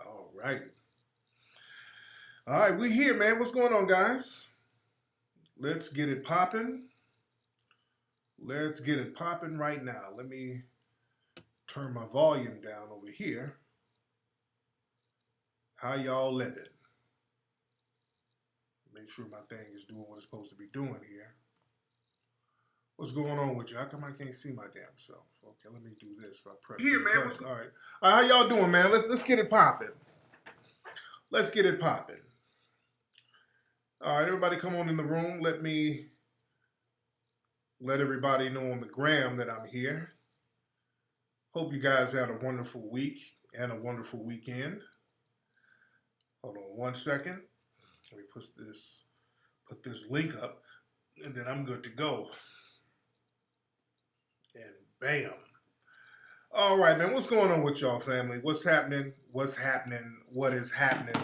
All right. All right, we here, man. What's going on, guys? Let's get it popping. Let's get it popping right now. Let me turn my volume down over here. How y'all living? Make sure my thing is doing what it's supposed to be doing here. What's going on with you? How come I can't see my damn self? Okay, let me do this. If I press here, man. All right. All right, how y'all doing, man? Let's get it popping. Let's get it popping. All right, everybody, come on in the room. Let me let everybody know on the gram that I'm here. Hope you guys had a wonderful week and a wonderful weekend. Hold on one second. Let me put this link up, and then I'm good to go. And bam. All right, man. What's going on with y'all, family? What's happening? What's happening? What is happening?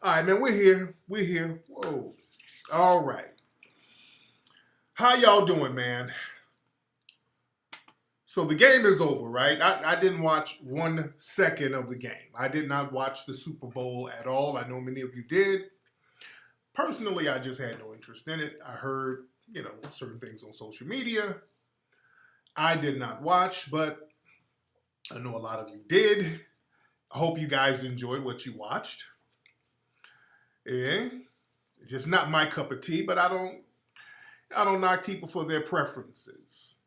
All right, man. We're here. We're here. Whoa. All right. How y'all doing, man? So the game is over, right? I didn't watch 1 second of the game. I did not watch the Super Bowl at all. I know many of you did. Personally, I just had no interest in it. I heard, certain things on social media. I did not watch, but I know a lot of you did. I hope you guys enjoyed what you watched. And it's just not my cup of tea, but I don't knock people for their preferences.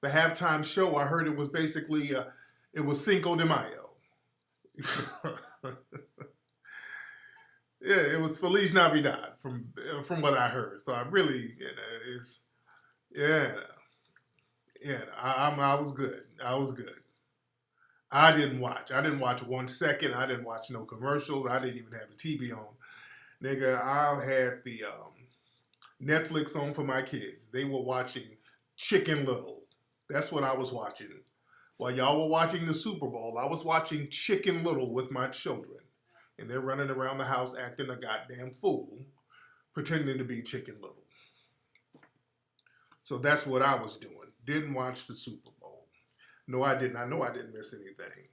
The halftime show, I heard it was basically, it was Cinco de Mayo. Yeah, it was Feliz Navidad from what I heard. So I really, I was good. I was good. I didn't watch. I didn't watch 1 second. I didn't watch no commercials. I didn't even have the TV on. Nigga, I had the Netflix on for my kids. They were watching Chicken Little. That's what I was watching. While y'all were watching the Super Bowl, I was watching Chicken Little with my children. And they're running around the house acting a goddamn fool, pretending to be Chicken Little. So that's what I was doing. Didn't watch the Super Bowl. No, I didn't. I know I didn't miss anything.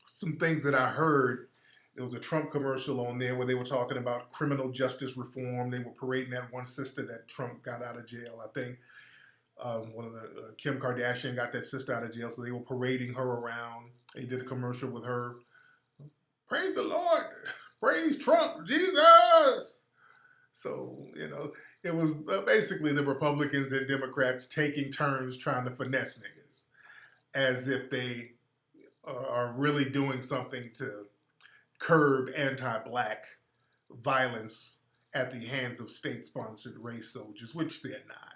Some things that I heard, there was a Trump commercial on there where they were talking about criminal justice reform. They were parading that one sister that Trump got out of jail. I think one of the Kim Kardashian got that sister out of jail, so they were parading her around. They did a commercial with her. Praise the Lord. Praise Trump. Jesus. So, it was basically the Republicans and Democrats taking turns trying to finesse niggas as if they are really doing something to curb anti-black violence at the hands of state-sponsored race soldiers, which they're not.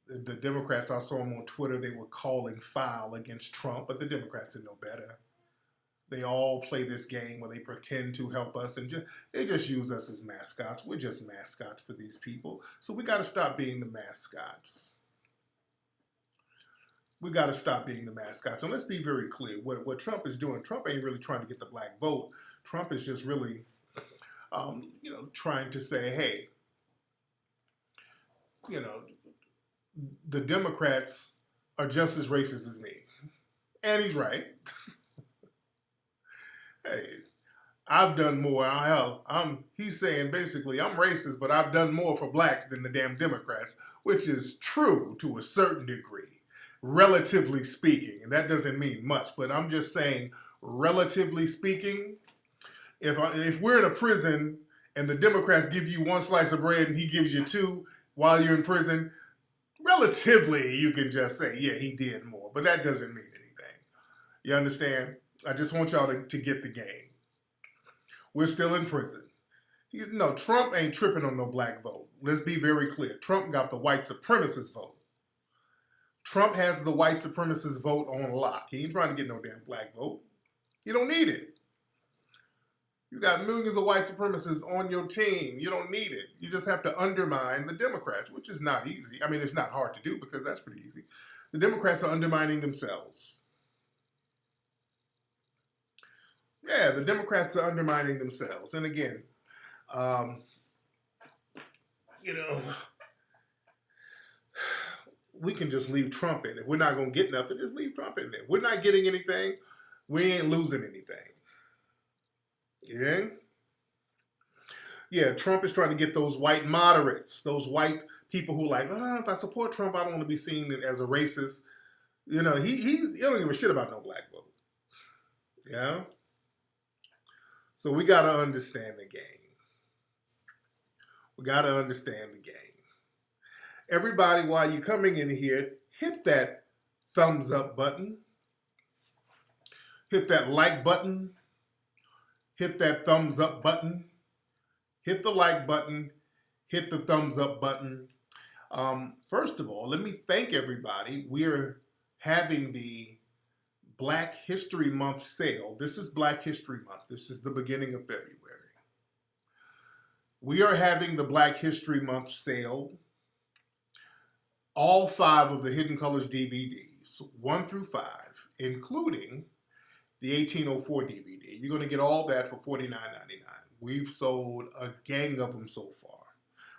The Democrats, I saw them on Twitter, they were calling foul against Trump, but the Democrats are no better. They all play this game where they pretend to help us and they just use us as mascots. We're just mascots for these people. So we got to stop being the mascots. We got to stop being the mascots. And let's be very clear. What Trump is doing, Trump ain't really trying to get the black vote. Trump is just really, trying to say, hey, the Democrats are just as racist as me. And he's right. Hey, I've done more. He's saying basically, I'm racist, but I've done more for blacks than the damn Democrats, which is true to a certain degree, relatively speaking. And that doesn't mean much, but I'm just saying, relatively speaking, if we're in a prison and the Democrats give you 1 slice of bread and he gives you 2 while you're in prison, relatively, you can just say, yeah, he did more. But that doesn't mean anything. You understand? I just want y'all to get the game. We're still in prison. Trump ain't tripping on no black vote. Let's be very clear. Trump got the white supremacist vote. Trump has the white supremacist vote on lock. He ain't trying to get no damn black vote. You don't need it. You got millions of white supremacists on your team. You don't need it. You just have to undermine the Democrats, which is not easy. I mean, it's not hard to do because that's pretty easy. The Democrats are undermining themselves. Yeah, the Democrats are undermining themselves. And again, we can just leave Trump in. If we're not going to get nothing, just leave Trump in there. We're not getting anything. We ain't losing anything. Yeah? Yeah, Trump is trying to get those white moderates, those white people who like, oh, if I support Trump, I don't want to be seen as a racist. You know, he don't give a shit about no black vote. Yeah? So we got to understand the game. We got to understand the game. Everybody, while you're coming in here, hit that thumbs up button. Hit that like button. Hit that thumbs up button. Hit the like button. Hit the thumbs up button. First of all, let me thank everybody. We're having the Black History Month sale. This is Black History Month. This is the beginning of February. We are having the Black History Month sale. All 5 of the Hidden Colors DVDs, 1 through 5, including the 1804 DVD. You're going to get all that for $49.99. We've sold a gang of them so far.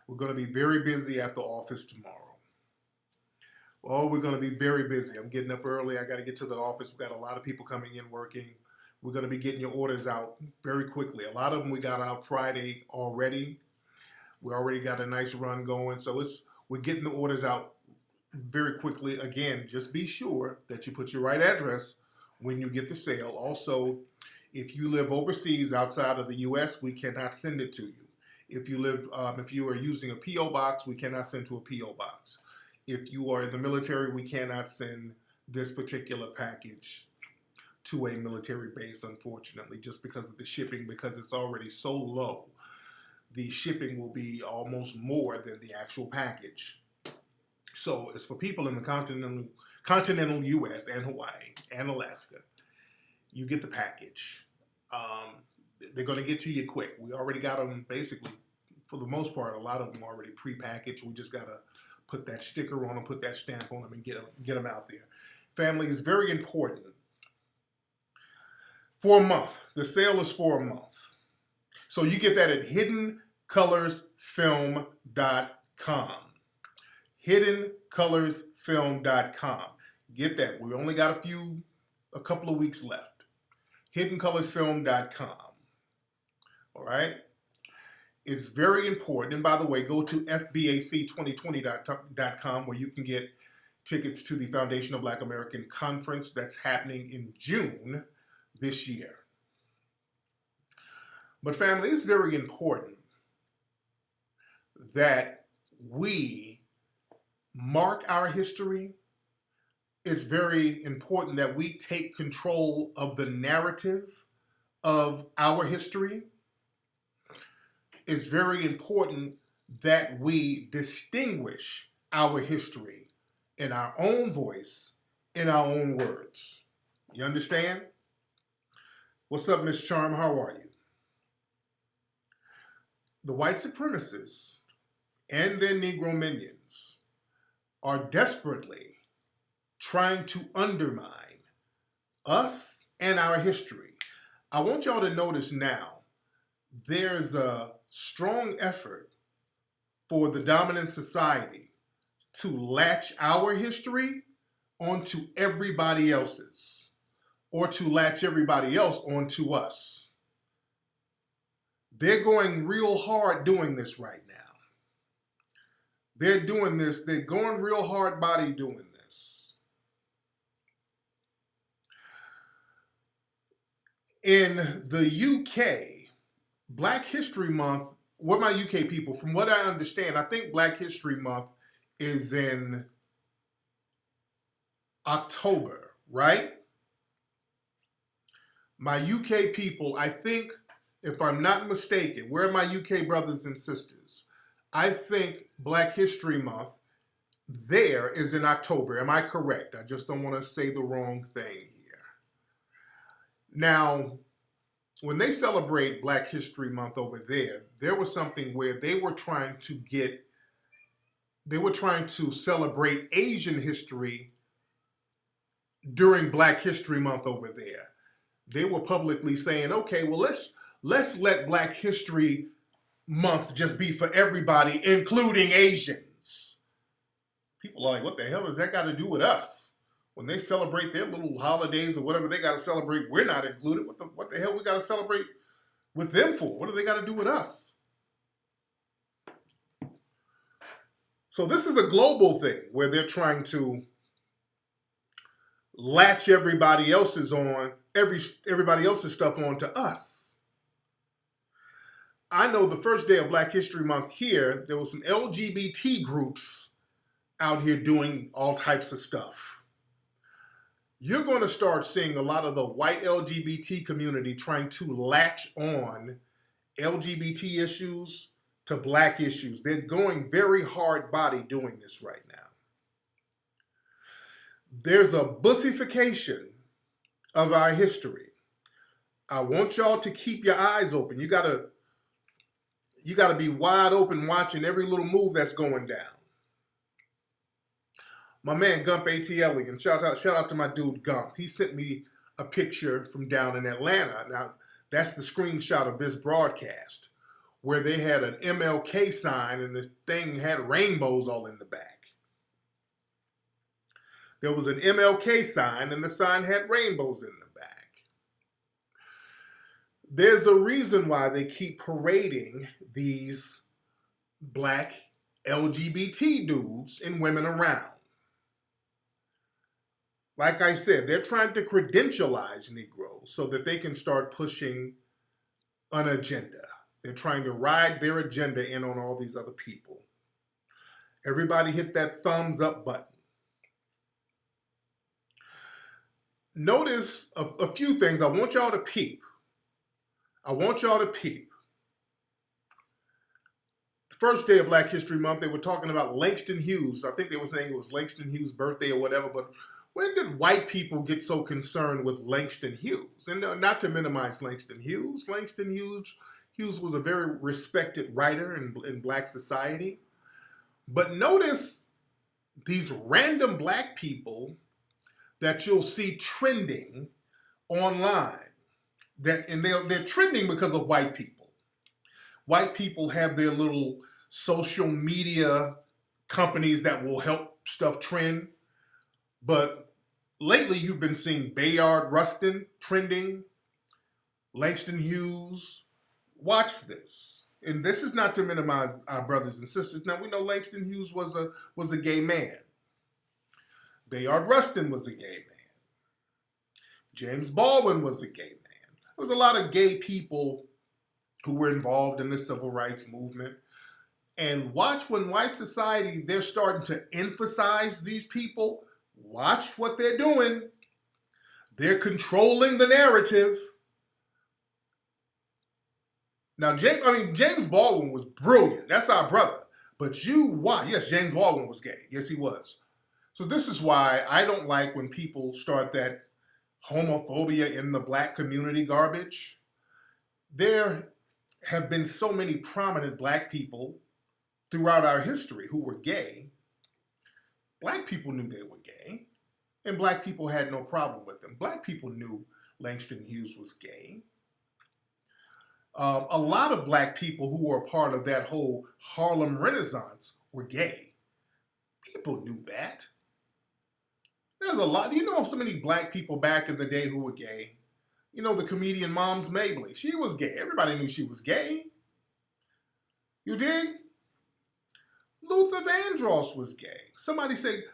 We're going to be very busy at the office tomorrow. Oh, we're going to be very busy. I'm getting up early. I got to get to the office. We've got a lot of people coming in working. We're going to be getting your orders out very quickly. A lot of them we got out Friday already. We already got a nice run going. So we're getting the orders out very quickly. Again, just be sure that you put your right address when you get the sale. Also, if you live overseas outside of the U.S., we cannot send it to you. If you are using a P.O. box, we cannot send to a P.O. box. If you are in the military, we cannot send this particular package to a military base, unfortunately, just because of the shipping, because it's already so low. The shipping will be almost more than the actual package. So it's for people in the continental U.S. and Hawaii and Alaska. You get the package. They're going to get to you quick. We already got them basically, for the most part, a lot of them already pre-packaged. We just got to put that sticker on them, put that stamp on them, and get them out there. Family is very important. For a month. The sale is for a month. So you get that at hiddencolorsfilm.com. hiddencolorsfilm.com. Get that. We only got a couple of weeks left. hiddencolorsfilm.com. All right? It's very important. And by the way, go to fbac2020.com where you can get tickets to the Foundation of Black American Conference that's happening in June this year. But family, it's very important that we mark our history. It's very important that we take control of the narrative of our history. It's very important that we distinguish our history in our own voice, in our own words. You understand? What's up, Miss Charm? How are you? The white supremacists and their Negro minions are desperately trying to undermine us and our history. I want y'all to notice now, there's a strong effort for the dominant society to latch our history onto everybody else's, or to latch everybody else onto us. They're going real hard doing this right now. They're doing this, they're going real hard body doing this. In the UK, Black History Month, what my UK people, from what I understand, I think Black History Month is in October, right? My UK people, I think, if I'm not mistaken, where are my UK brothers and sisters? I think Black History Month there is in October. Am I correct? I just don't want to say the wrong thing here. Now, when they celebrate Black History Month over there was something where they were trying to celebrate Asian history during Black History Month over there. They were publicly saying, okay, well, let's let Black History Month just be for everybody, including Asians. People are like, what the hell does that got to do with us? When they celebrate their little holidays or whatever they got to celebrate, we're not included. What the hell we got to celebrate with them for? What do they got to do with us? So this is a global thing where they're trying to latch everybody else's stuff on to us. I know the first day of Black History Month here, there was some LGBT groups out here doing all types of stuff. You're going to start seeing a lot of the white LGBT community trying to latch on LGBT issues to Black issues. They're going very hard body doing this right now. There's a Bussification of our history. I want y'all to keep your eyes open. You gotta be wide open watching every little move that's going down. My man Gump ATL, and shout out to my dude Gump. He sent me a picture from down in Atlanta. Now, that's the screenshot of this broadcast where they had an MLK sign and this thing had rainbows all in the back. There was an MLK sign and the sign had rainbows in the back. There's a reason why they keep parading these Black LGBT dudes and women around. Like I said, they're trying to credentialize Negroes so that they can start pushing an agenda. They're trying to ride their agenda in on all these other people. Everybody hit that thumbs up button. Notice a few things I want y'all to peep. The first day of Black History Month, they were talking about Langston Hughes. I think they were saying it was Langston Hughes' birthday or whatever, but when did white people get so concerned with Langston Hughes? And not to minimize Langston Hughes. Langston Hughes was a very respected writer in Black society. But notice these random Black people that you'll see trending online. They're trending because of white people. White people have their little social media companies that will help stuff trend. But lately, you've been seeing Bayard Rustin trending, Langston Hughes. Watch this. And this is not to minimize our brothers and sisters. Now, we know Langston Hughes was a gay man. Bayard Rustin was a gay man. James Baldwin was a gay man. There was a lot of gay people who were involved in the civil rights movement. And watch when white society, they're starting to emphasize these people. Watch what they're doing. They're controlling the narrative. Now, James Baldwin was brilliant. That's our brother. But yes, James Baldwin was gay. Yes, he was. So this is why I don't like when people start that homophobia in the Black community garbage. There have been so many prominent Black people throughout our history who were gay. Black people knew they were gay, and Black people had no problem with them. Black people knew Langston Hughes was gay. A lot of Black people who were a part of that whole Harlem Renaissance were gay. People knew that. There's a lot. You know so many Black people back in the day who were gay. You know the comedian Moms Mabley. She was gay. Everybody knew she was gay. You dig? Luther Vandross was gay. Somebody said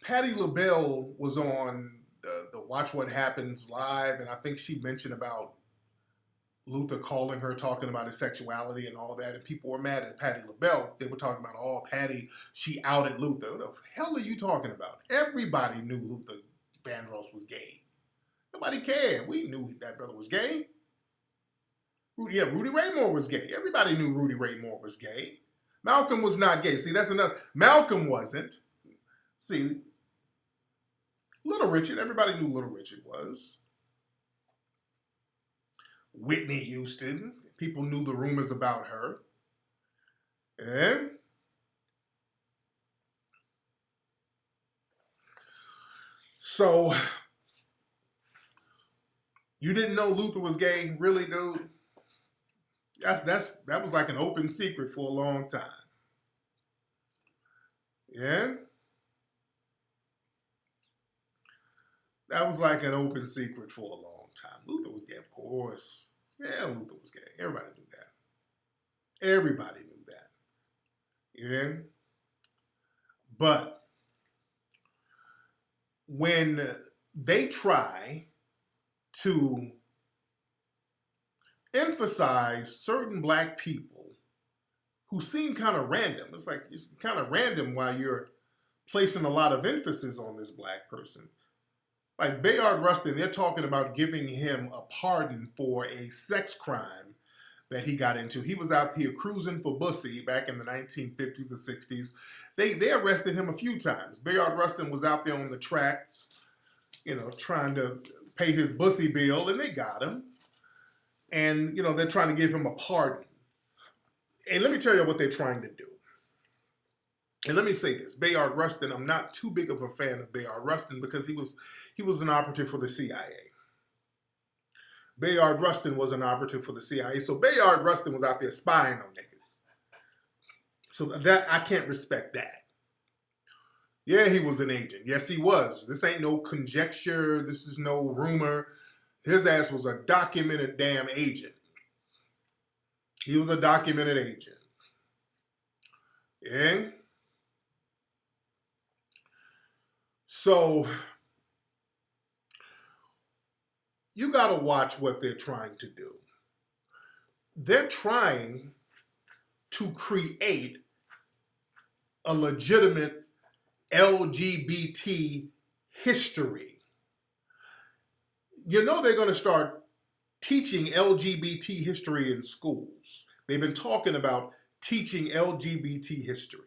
Patti LaBelle was on the Watch What Happens Live, and I think she mentioned about Luther calling her, talking about his sexuality and all that, and people were mad at Patti LaBelle. They were talking about, Patti, she outed Luther. What the hell are you talking about? Everybody knew Luther Vandross was gay. Nobody cared. We knew that brother was gay. Rudy Ray Moore was gay. Everybody knew Rudy Ray Moore was gay. Malcolm was not gay. See, that's another. Malcolm wasn't. See, Little Richard, everybody knew Little Richard was. Whitney Houston, people knew the rumors about her. And so, you didn't know Luther was gay? Really, dude? That was like an open secret for a long time. Yeah? That was like an open secret for a long time. Luther was gay, of course. Yeah, Luther was gay. Everybody knew that. Everybody knew that. Yeah. But when they try to emphasize certain black people who seem kind of random, it's like it's kind of random why you're placing a lot of emphasis on this black person. Like Bayard Rustin, they're talking about giving him a pardon for a sex crime that he got into. He was out here cruising for Bussy back in the 1950s or 60s. They arrested him a few times. Bayard Rustin was out there on the track, trying to pay his Bussy bill, and they got him. And, they're trying to give him a pardon. And let me tell you what they're trying to do. And let me say this, Bayard Rustin, I'm not too big of a fan of Bayard Rustin because he was an operative for the CIA. Bayard Rustin was an operative for the CIA. So Bayard Rustin was out there spying on niggas. So that I can't respect that. Yeah, he was an agent. Yes, he was. This ain't no conjecture. This is no rumor. His ass was a documented damn agent. He was a documented agent. Yeah? So, you got to watch what they're trying to do. They're trying to create a legitimate LGBT history. They're going to start teaching LGBT history in schools. They've been talking about teaching LGBT history.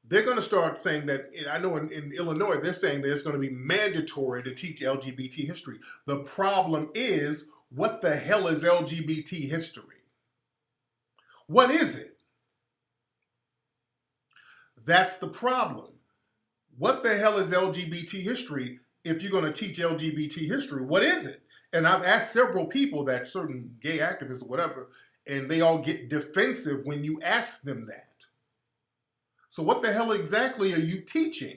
They're going to start saying that, I know in Illinois, they're saying that it's going to be mandatory to teach LGBT history. The problem is, what the hell is LGBT history? What is it? That's the problem. What the hell is LGBT history? If you're going to teach LGBT history, what is it? And I've asked several people, that certain gay activists or whatever, and they all get defensive when you ask them that. So what the hell exactly are you teaching?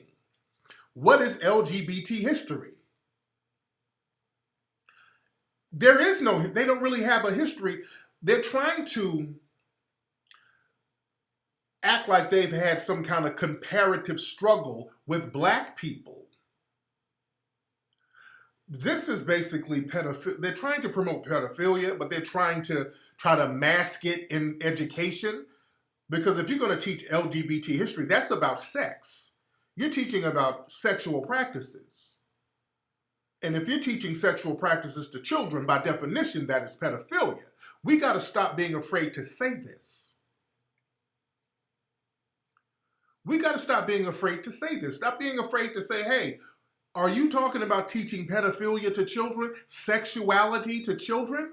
What is LGBT history? They don't really have a history. They're trying to act like they've had some kind of comparative struggle with black people. This is basically pedophilia. They're trying to promote pedophilia, but they're trying to mask it in education. Because if you're going to teach LGBT history, that's about sex. You're teaching about sexual practices. And if you're teaching sexual practices to children, by definition, that is pedophilia. We got to stop being afraid to say this. We got to stop being afraid to say this. Stop being afraid to say, hey, are you talking about teaching pedophilia to children, sexuality to children?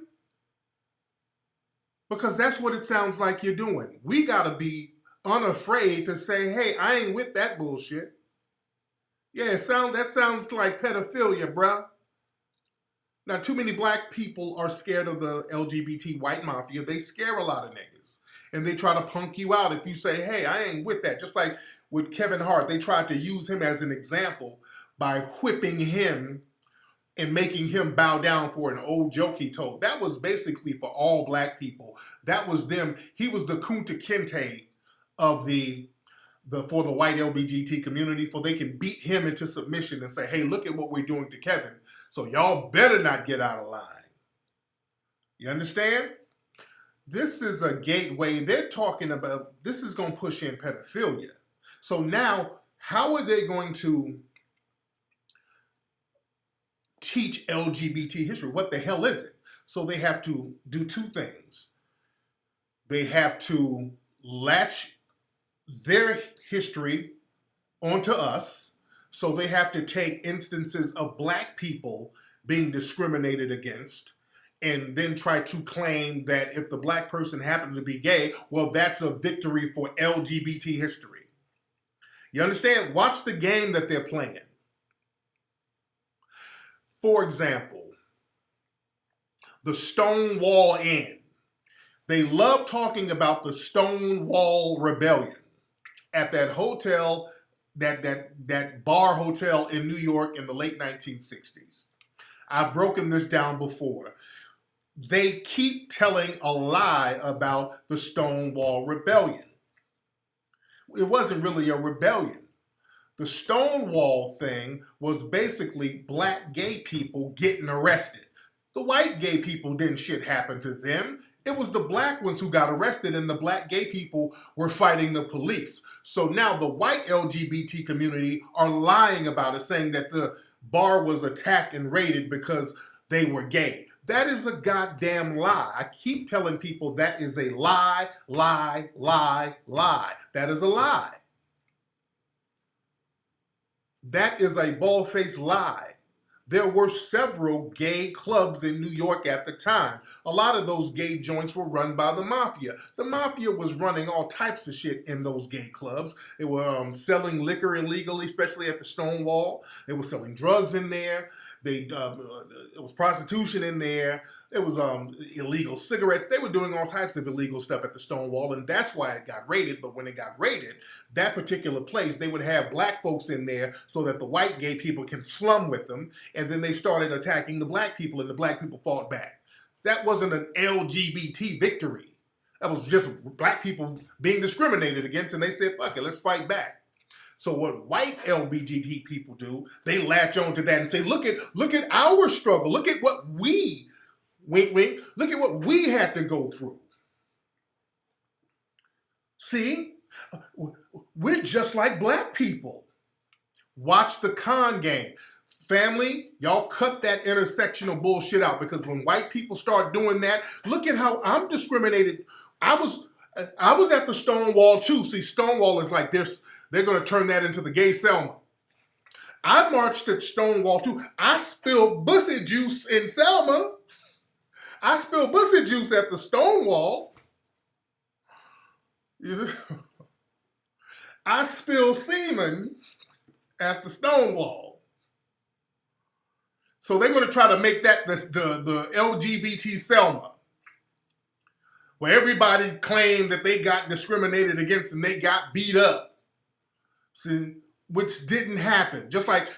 Because that's what it sounds like you're doing. We got to be unafraid to say, hey, I ain't with that bullshit. Yeah, that sounds like pedophilia, bruh. Now, too many black people are scared of the LGBT white mafia. They scare a lot of niggas. And they try to punk you out if you say, hey, I ain't with that. Just like with Kevin Hart, they tried to use him as an example by whipping him and making him bow down for an old joke he told. That was basically for all black people. That was them. He was the Kunta Kinte of for the white LGBT community, for they can beat him into submission and say, hey, look at what we're doing to Kevin. So y'all better not get out of line. You understand? This is a gateway. They're talking about, this is going to push in pedophilia. So now, how are they going to teach LGBT history? What the hell is it? So they have to do two things. They have to latch their history onto us. So they have to take instances of black people being discriminated against and then try to claim that if the black person happened to be gay, well, that's a victory for LGBT history. You understand? Watch the game that they're playing. For example, the Stonewall Inn. They love talking about the Stonewall Rebellion at that hotel that bar hotel in New York in the late 1960s. I've broken this down before. They keep telling a lie about the Stonewall Rebellion. It wasn't really a rebellion. The Stonewall thing was basically black gay people getting arrested. The white gay people didn't shit happen to them. It was the black ones who got arrested, and the black gay people were fighting the police. So now the white LGBT community are lying about it, saying that the bar was attacked and raided because they were gay. That is a goddamn lie. I keep telling people that is a lie, lie, lie, lie. That is a lie. That is a bald-faced lie. There were several gay clubs in New York at the time. A lot of those gay joints were run by the mafia. The mafia was running all types of shit in those gay clubs. They were selling liquor illegally, especially at the Stonewall. They were selling drugs in there. It was prostitution in there. It was illegal cigarettes. They were doing all types of illegal stuff at the Stonewall, and that's why it got raided. But when it got raided, that particular place, they would have black folks in there so that the white gay people can slum with them, and then they started attacking the black people, and the black people fought back. That wasn't an LGBT victory. That was just black people being discriminated against, and they said, fuck it, let's fight back. So what white LGBT people do, they latch on to that and say, look at our struggle. Look at what we, wink, wink, look at what we had to go through. See, we're just like black people. Watch the con game. Family, y'all cut that intersectional bullshit out, because when white people start doing that, look at how I'm discriminated. I was at the Stonewall too. See, Stonewall is like this. They're going to turn that into the gay Selma. I marched at Stonewall too. I spilled Bussy juice in Selma. I spilled Bussy juice at the Stonewall. I spilled semen at the Stonewall. So they're going to try to make that the LGBT Selma, where everybody claimed that they got discriminated against and they got beat up. See, which didn't happen. Just like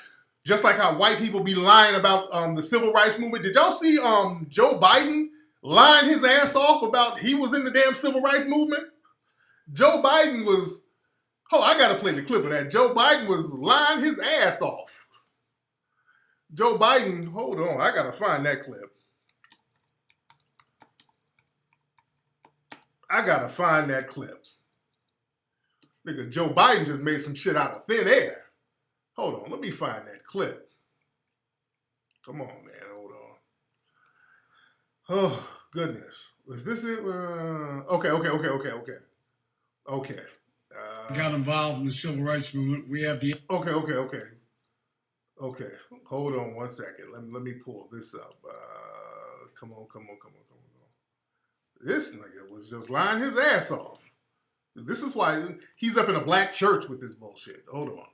how white people be lying about the civil rights movement. Did y'all see Joe Biden lying his ass off about he was in the damn civil rights movement? Joe Biden was, I gotta play the clip of that. Joe Biden was lying his ass off. Joe Biden, hold on, I gotta find that clip. I gotta find that clip. Nigga, Joe Biden just made some shit out of thin air. Hold on, let me find that clip. Come on, man, hold on. Oh, goodness. Was this it? Okay. Got involved in the civil rights movement. We have the... Okay, hold on one second. Let me pull this up. Come on. This nigga was just lying his ass off. This is why he's up in a black church with this bullshit. Hold on.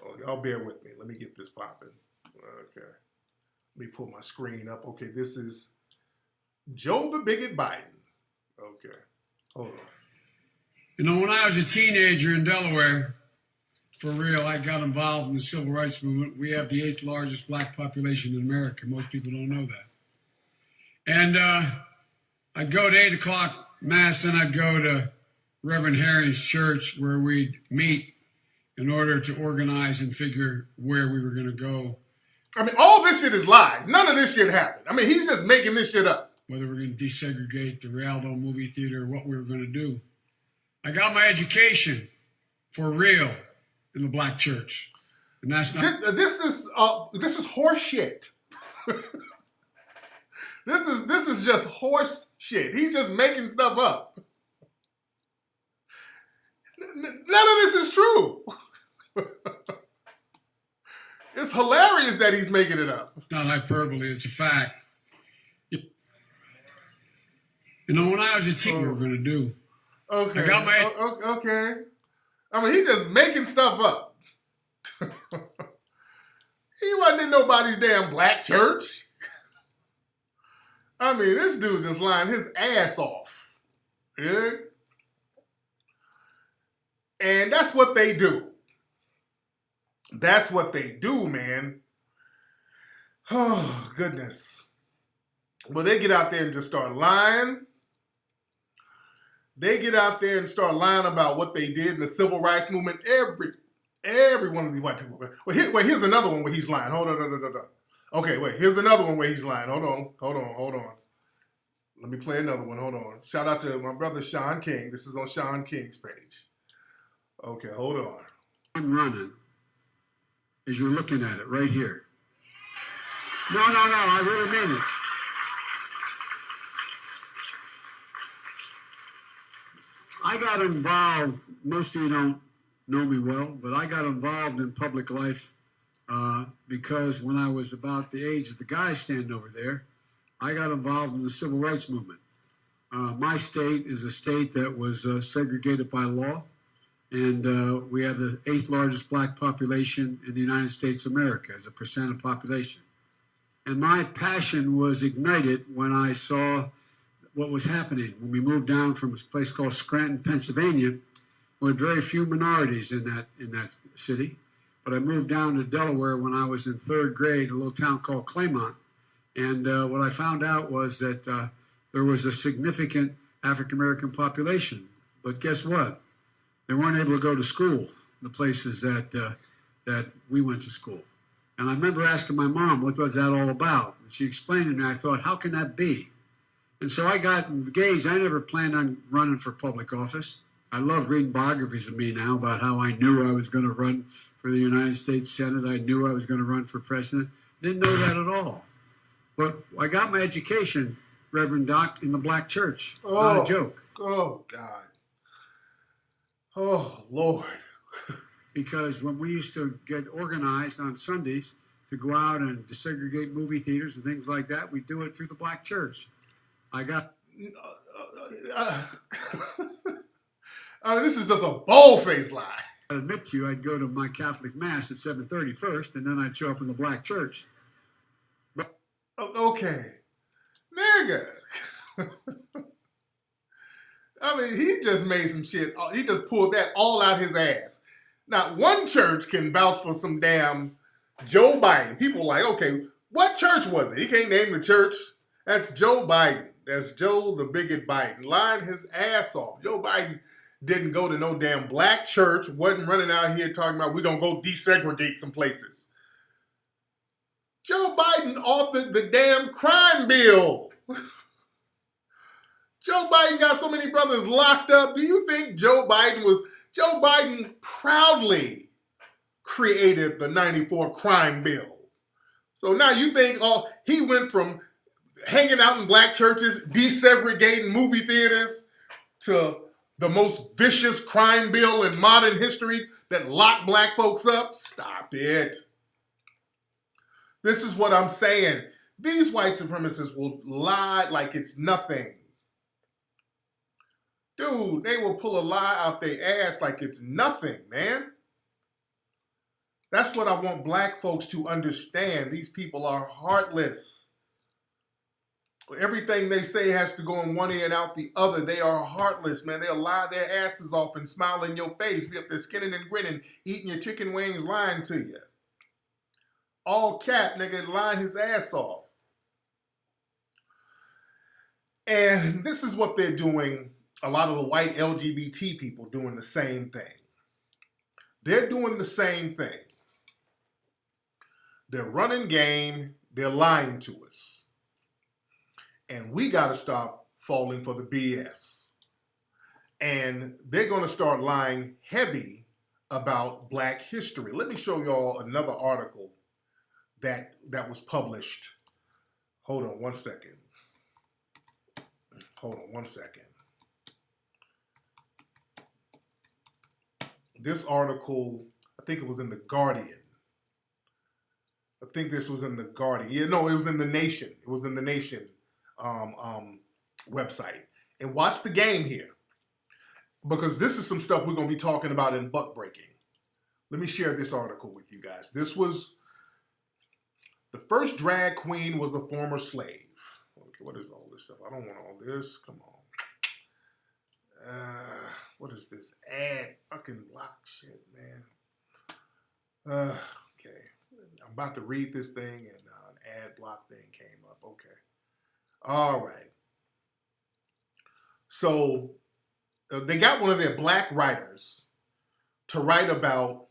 Oh, y'all bear with me. Let me get this popping. Okay. Let me pull my screen up. Okay, this is Joe the Bigot Biden. Okay. Hold on. You know, when I was a teenager in Delaware, for real, I got involved in the civil rights movement. We have the 8th largest black population in America. Most people don't know that. And I'd go to 8 o'clock Mass, then I'd go to Reverend Harry's church where we'd meet in order to organize and figure where we were going to go. I mean, all this shit is lies. None of this shit happened. I mean, he's just making this shit up. Whether we're going to desegregate the Rialto movie theater, what we were going to do. I got my education for real in the black church. And that's not... This is horse shit. This is just horse shit. He's just making stuff up. None of this is true. It's hilarious that he's making it up. It's not hyperbole, it's a fact. You know, when I was a teen, we were going to do. Okay. I got my... Okay. I mean, he's just making stuff up. He wasn't in nobody's damn black church. I mean, this dude just lying his ass off. Yeah? And that's what they do. That's what they do, man. Oh, goodness. Well, they get out there and just start lying. They get out there and start lying about what they did in the civil rights movement. Every one of these white people. Here's another one where he's lying. Hold on. Okay, wait. Here's another one where he's lying. Hold on. Let me play another one. Hold on. Shout out to my brother Sean King. This is on Sean King's page. Okay, hold on. I'm running as you're looking at it right here. No, I really mean it. I got involved, most of you don't know me well, but I got involved in public life because when I was about the age of the guy standing over there, I got involved in the civil rights movement. My state is a state that was segregated by law, and we have the 8th largest black population in the United States of America as a percent of population. And my passion was ignited when I saw what was happening. When we moved down from a place called Scranton, Pennsylvania, we had very few minorities in that city. But I moved down to Delaware when I was in 3rd grade, a little town called Claymont. And what I found out was that there was a significant African-American population. But guess what? They weren't able to go to school, the places that we went to school. And I remember asking my mom, what was that all about? And she explained it, and I thought, how can that be? And so I got engaged. I never planned on running for public office. I love reading biographies of me now about how I knew I was going to run for the United States Senate. I knew I was going to run for president. Didn't know that at all. But I got my education, Reverend Doc, in the black church. Not a joke. Oh, God. Oh, Lord. Because when we used to get organized on Sundays to go out and desegregate movie theaters and things like that, we do it through the black church. I got... this is just a bold-faced lie. I admit to you, I'd go to my Catholic Mass at 7:30 first, and then I'd show up in the black church. But, okay. Nigga. I mean, he just made some shit. He just pulled that all out his ass. Not one church can vouch for some damn Joe Biden. People like, okay, what church was it? He can't name the church. That's Joe Biden. That's Joe the bigot Biden. Lying his ass off. Joe Biden didn't go to no damn black church. Wasn't running out here talking about we're going to go desegregate some places. Joe Biden authored the damn crime bill. Joe Biden got so many brothers locked up. Do you think Joe Biden proudly created the 94 crime bill. So now you think he went from hanging out in black churches, desegregating movie theaters, to the most vicious crime bill in modern history that locked black folks up? Stop it. This is what I'm saying. These white supremacists will lie like it's nothing. Dude, they will pull a lie out their ass like it's nothing, man. That's what I want black folks to understand. These people are heartless. Everything they say has to go in one ear and out the other. They are heartless, man. They'll lie their asses off and smile in your face, be up there skinning and grinning, eating your chicken wings, lying to you. All cap, nigga, lying his ass off. And this is what they're doing. A lot of the white LGBT people doing the same thing. They're doing the same thing. They're running game. They're lying to us. And we got to stop falling for the BS. And they're going to start lying heavy about black history. Let me show y'all another article that was published. Hold on one second. This article, I think it was in The Guardian. Yeah, no, it was in The Nation. It was in The Nation website. And watch the game here, because this is some stuff we're going to be talking about in Buck Breaking. Let me share this article with you guys. This was, the first drag queen was a former slave. Okay, what is all this stuff? I don't want all this. Come on. What is this ad? Fucking block shit, man. Okay. I'm about to read this thing and an ad block thing came up. Okay. All right. So they got one of their black writers to write about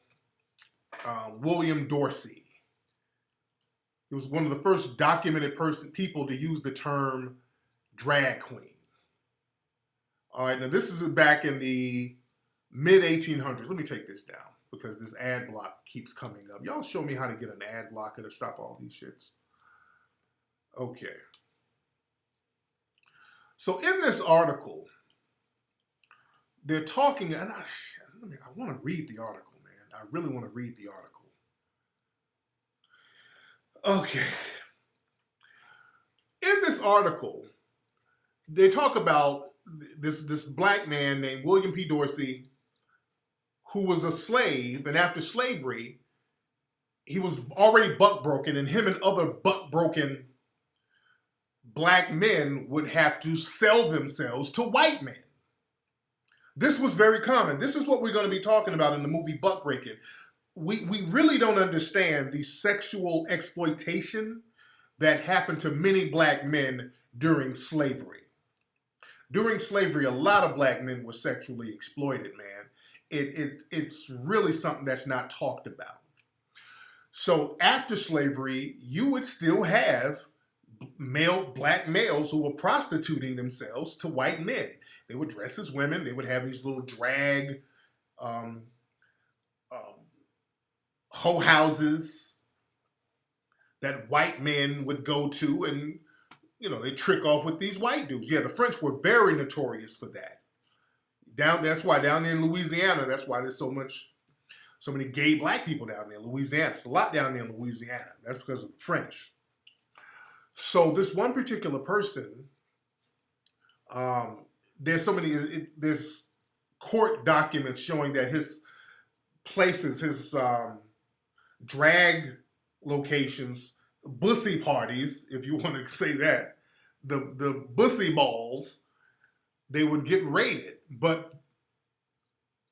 William Dorsey. He was one of the first documented people to use the term drag queen. All right, now this is back in the mid 1800s. Let me take this down because this ad block keeps coming up. Y'all show me how to get an ad blocker to stop all these shits. Okay. So in this article, they're talking, and I want to read the article, man. I really want to read the article. Okay. In this article, they talk about this black man named William P. Dorsey, who was a slave, and after slavery, he was already buck broken, and him and other buck broken black men would have to sell themselves to white men. This was very common. This is what we're going to be talking about in the movie Buck Breaking. We really don't understand the sexual exploitation that happened to many black men during slavery. During slavery, a lot of black men were sexually exploited, man. It's really something that's not talked about. So after slavery, you would still have black males who were prostituting themselves to white men. They would dress as women. They would have these little drag hoe houses that white men would go to, and they trick off with these white dudes. Yeah, the French were very notorious for that. That's why down there in Louisiana, that's why there's so many gay black people down there in Louisiana. It's a lot down there in Louisiana. That's because of the French. So this one particular person, there's court documents showing that his places, his drag locations, bussy parties, if you want to say that, the bussy balls, they would get raided. But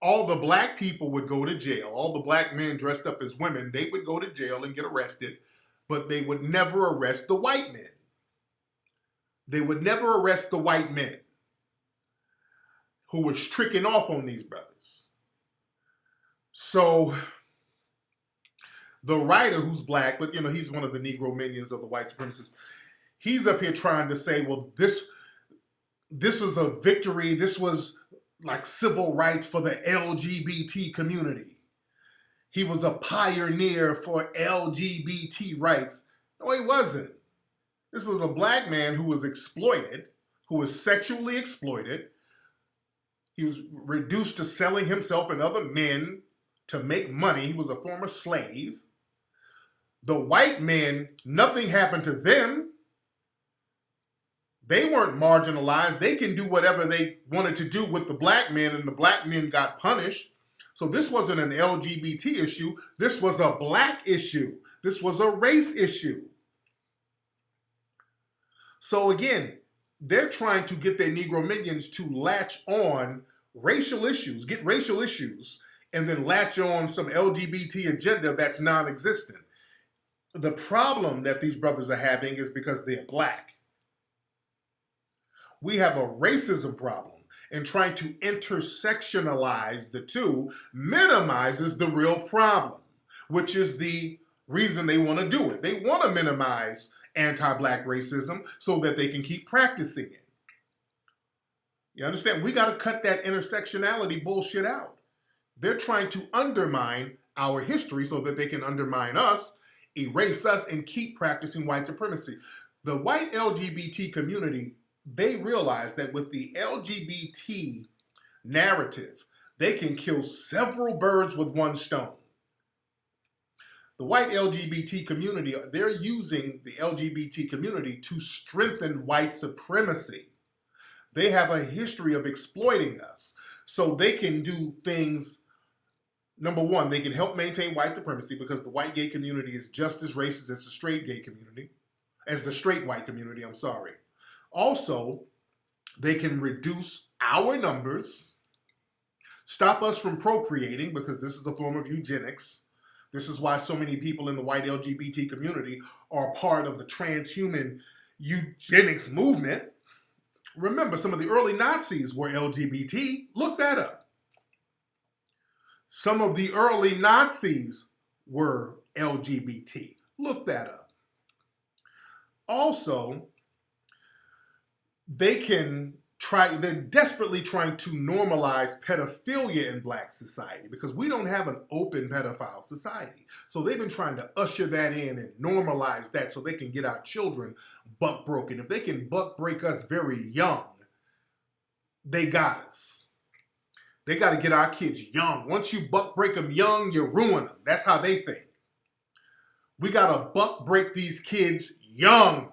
all the black people would go to jail. All the black men dressed up as women, they would go to jail and get arrested, but they would never arrest the white men. They would never arrest the white men who were tricking off on these brothers. So the writer, who's black, but he's one of the Negro minions of the white supremacists, he's up here trying to say, well, this is a victory. This was like civil rights for the LGBT community. He was a pioneer for LGBT rights. No, he wasn't. This was a black man who was exploited, who was sexually exploited. He was reduced to selling himself and other men to make money. He was a former slave. The white men, nothing happened to them. They weren't marginalized. They can do whatever they wanted to do with the black men, and the black men got punished. So this wasn't an LGBT issue. This was a black issue. This was a race issue. So again, they're trying to get their Negro minions to latch on racial issues, get racial issues, and then latch on some LGBT agenda that's non-existent. The problem that these brothers are having is because they're black. We have a racism problem, and trying to intersectionalize the two minimizes the real problem, which is the reason they want to do it. They want to minimize anti-black racism so that they can keep practicing it. You understand? We got to cut that intersectionality bullshit out. They're trying to undermine our history so that they can undermine us, erase us, and keep practicing white supremacy. The white LGBT community, they realize that with the LGBT narrative, they can kill several birds with one stone. The white LGBT community, they're using the LGBT community to strengthen white supremacy. They have a history of exploiting us. So they can do things. Number one, they can help maintain white supremacy because the white gay community is just as racist as the straight gay community, as the straight white community, I'm sorry. Also, they can reduce our numbers, stop us from procreating because this is a form of eugenics. This is why so many people in the white LGBT community are part of the transhuman eugenics movement. Remember, some of the early Nazis were LGBT. Look that up. Some of the early Nazis were LGBT. Look that up. Also, they're desperately trying to normalize pedophilia in black society because we don't have an open pedophile society. So they've been trying to usher that in and normalize that so they can get our children buck broken. If they can buck break us very young, they got us. They got to get our kids young. Once you buck break them young, you ruin them. That's how they think. We got to buck break these kids young.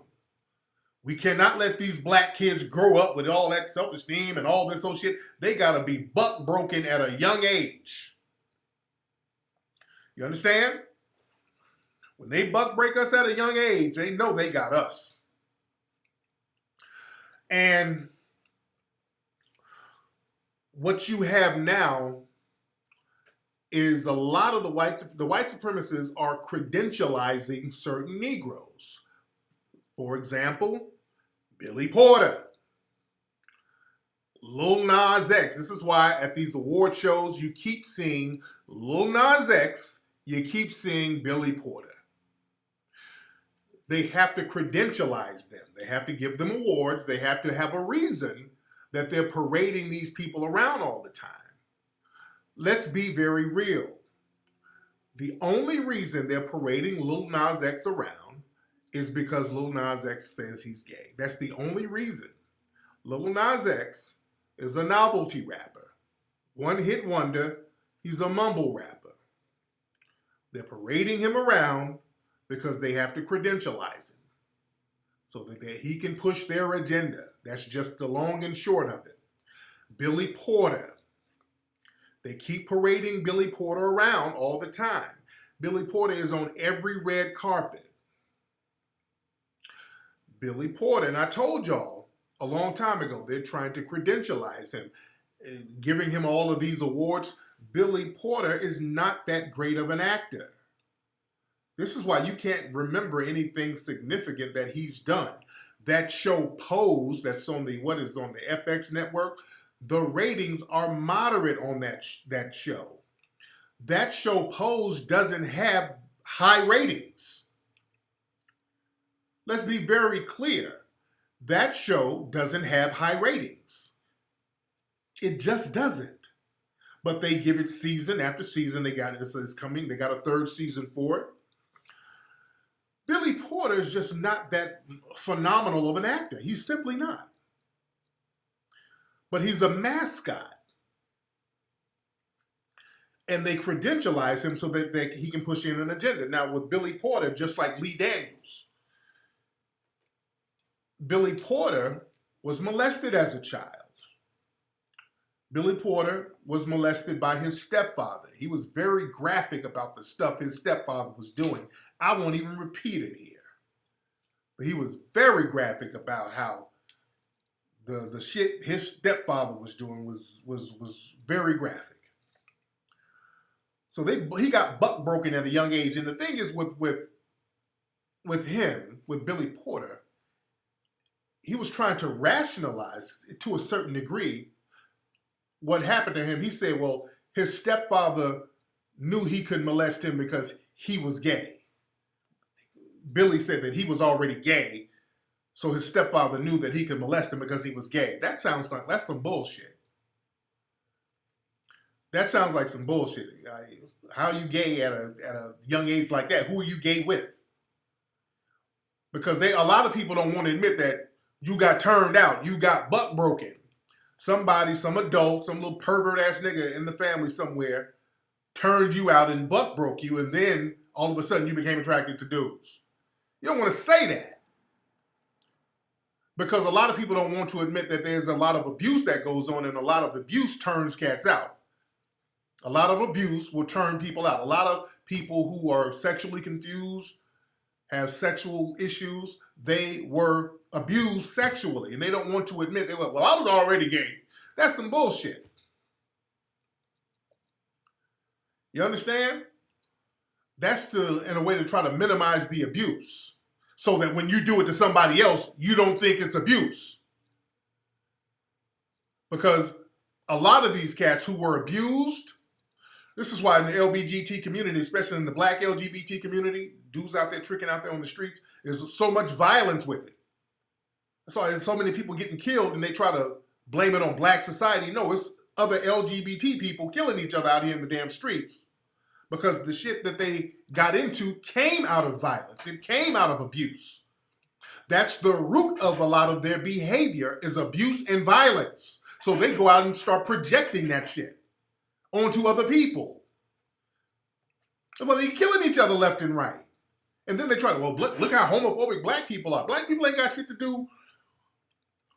We cannot let these black kids grow up with all that self-esteem and all this old shit. They got to be buck broken at a young age. You understand? When they buck break us at a young age, they know they got us. And what you have now is a lot of the white supremacists are credentializing certain Negroes. For example, Billy Porter, Lil Nas X. This is why at these award shows you keep seeing Lil Nas X, you keep seeing Billy Porter. They have to credentialize them. They have to give them awards. They have to have a reason that they're parading these people around all the time. Let's be very real. The only reason they're parading Lil Nas X around is because Lil Nas X says he's gay. That's the only reason. Lil Nas X is a novelty rapper. One hit wonder. He's a mumble rapper. They're parading him around because they have to credentialize him so that he can push their agenda. That's just the long and short of it. Billy Porter. They keep parading Billy Porter around all the time. Billy Porter is on every red carpet. Billy Porter, and I told y'all a long time ago, they're trying to credentialize him, giving him all of these awards. Billy Porter is not that great of an actor. This is why you can't remember anything significant that he's done. That show Pose, that's on the FX network, the ratings are moderate on that show. That show Pose doesn't have high ratings. Let's be very clear. That show doesn't have high ratings. It just doesn't. But they give it season after season. They got it's coming. They got a third season for it. Billy Porter is just not that phenomenal of an actor. He's simply not. But he's a mascot. And they credentialize him so that he can push in an agenda. Now with Billy Porter, just like Lee Daniels, Billy Porter was molested as a child. Billy Porter was molested by his stepfather. He was very graphic about the stuff his stepfather was doing. I won't even repeat it here. But he was very graphic about how the shit his stepfather was doing was very graphic. So he got buck broken at a young age. And the thing is with Billy Porter, he was trying to rationalize to a certain degree what happened to him. He said, well, his stepfather knew he could molest him because he was gay. Billy said that he was already gay, so his stepfather knew that he could molest him because he was gay. That sounds like, that's some bullshit. That sounds like some bullshit. How are you gay at a young age like that? Who are you gay with? Because a lot of people don't want to admit that you got turned out, you got buck broken. Somebody, some adult, some little pervert ass nigga in the family somewhere turned you out and buck broke you, and then all of a sudden you became attracted to dudes. You don't want to say that. Because a lot of people don't want to admit that there's a lot of abuse that goes on, and a lot of abuse turns cats out. A lot of abuse will turn people out. A lot of people who are sexually confused, have sexual issues, they were abused sexually, and they don't want to admit, well, I was already gay. That's some bullshit. You understand? That's in a way to try to minimize the abuse, so that when you do it to somebody else, you don't think it's abuse. Because a lot of these cats who were abused, this is why in the LGBT community, especially in the black LGBT community, dudes out there tricking out there on the streets, there's so much violence with it. That's why there's so many people getting killed, and they try to blame it on black society. No, it's other LGBT people killing each other out here in the damn streets. Because the shit that they got into came out of violence. It came out of abuse. That's the root of a lot of their behavior, is abuse and violence. So they go out and start projecting that shit onto other people. Well, they're killing each other left and right. And then they try to, well, look how homophobic black people are. Black people ain't got shit to do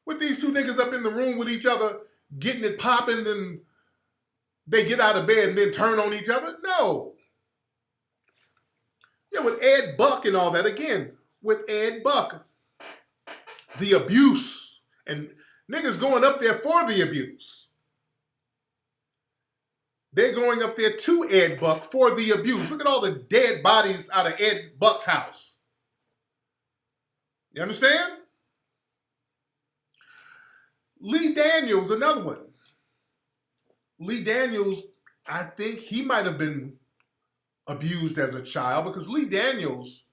with these two niggas up in the room with each other, getting it popping, then they get out of bed and then turn on each other. No. Yeah, with Ed Buck and all that, again, with Ed Buck, the abuse, and niggas going up there for the abuse. They're going up there to Ed Buck for the abuse. Look at all the dead bodies out of Ed Buck's house. You understand? Lee Daniels, another one. Lee Daniels, I think he might have been abused as a child, because Lee Daniels,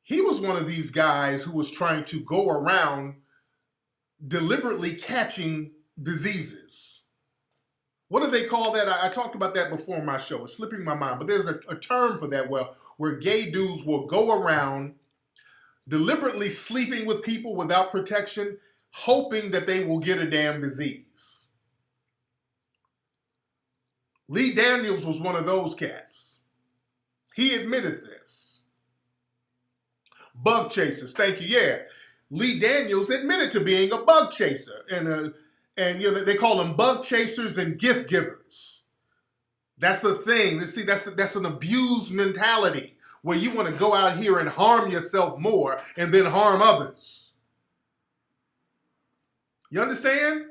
he was one of these guys who was trying to go around deliberately catching diseases. What do they call that? I talked about that before in my show. It's slipping my mind, but there's a term for that where gay dudes will go around deliberately sleeping with people without protection, hoping that they will get a damn disease. Lee Daniels was one of those cats. He admitted this. Bug chasers, thank you. Yeah, Lee Daniels admitted to being a bug chaser, and you know they call them bug chasers and gift givers. That's the thing. See, that's an abused mentality where you want to go out here and harm yourself more and then harm others. You understand?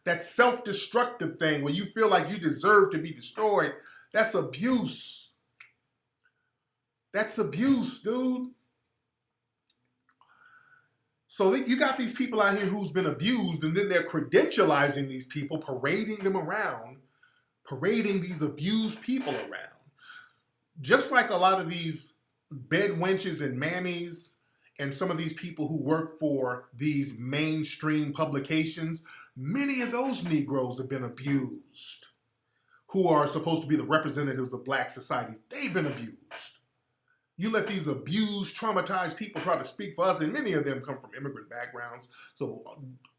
That self-destructive thing where you feel like you deserve to be destroyed, that's abuse. That's abuse, dude. So you got these people out here who's been abused, and then they're credentializing these people, parading them around, parading these abused people around. Just like a lot of these bed wenches and mammies and some of these people who work for these mainstream publications, many of those Negroes have been abused, who are supposed to be the representatives of black society. They've been abused. You let these abused, traumatized people try to speak for us, and many of them come from immigrant backgrounds, so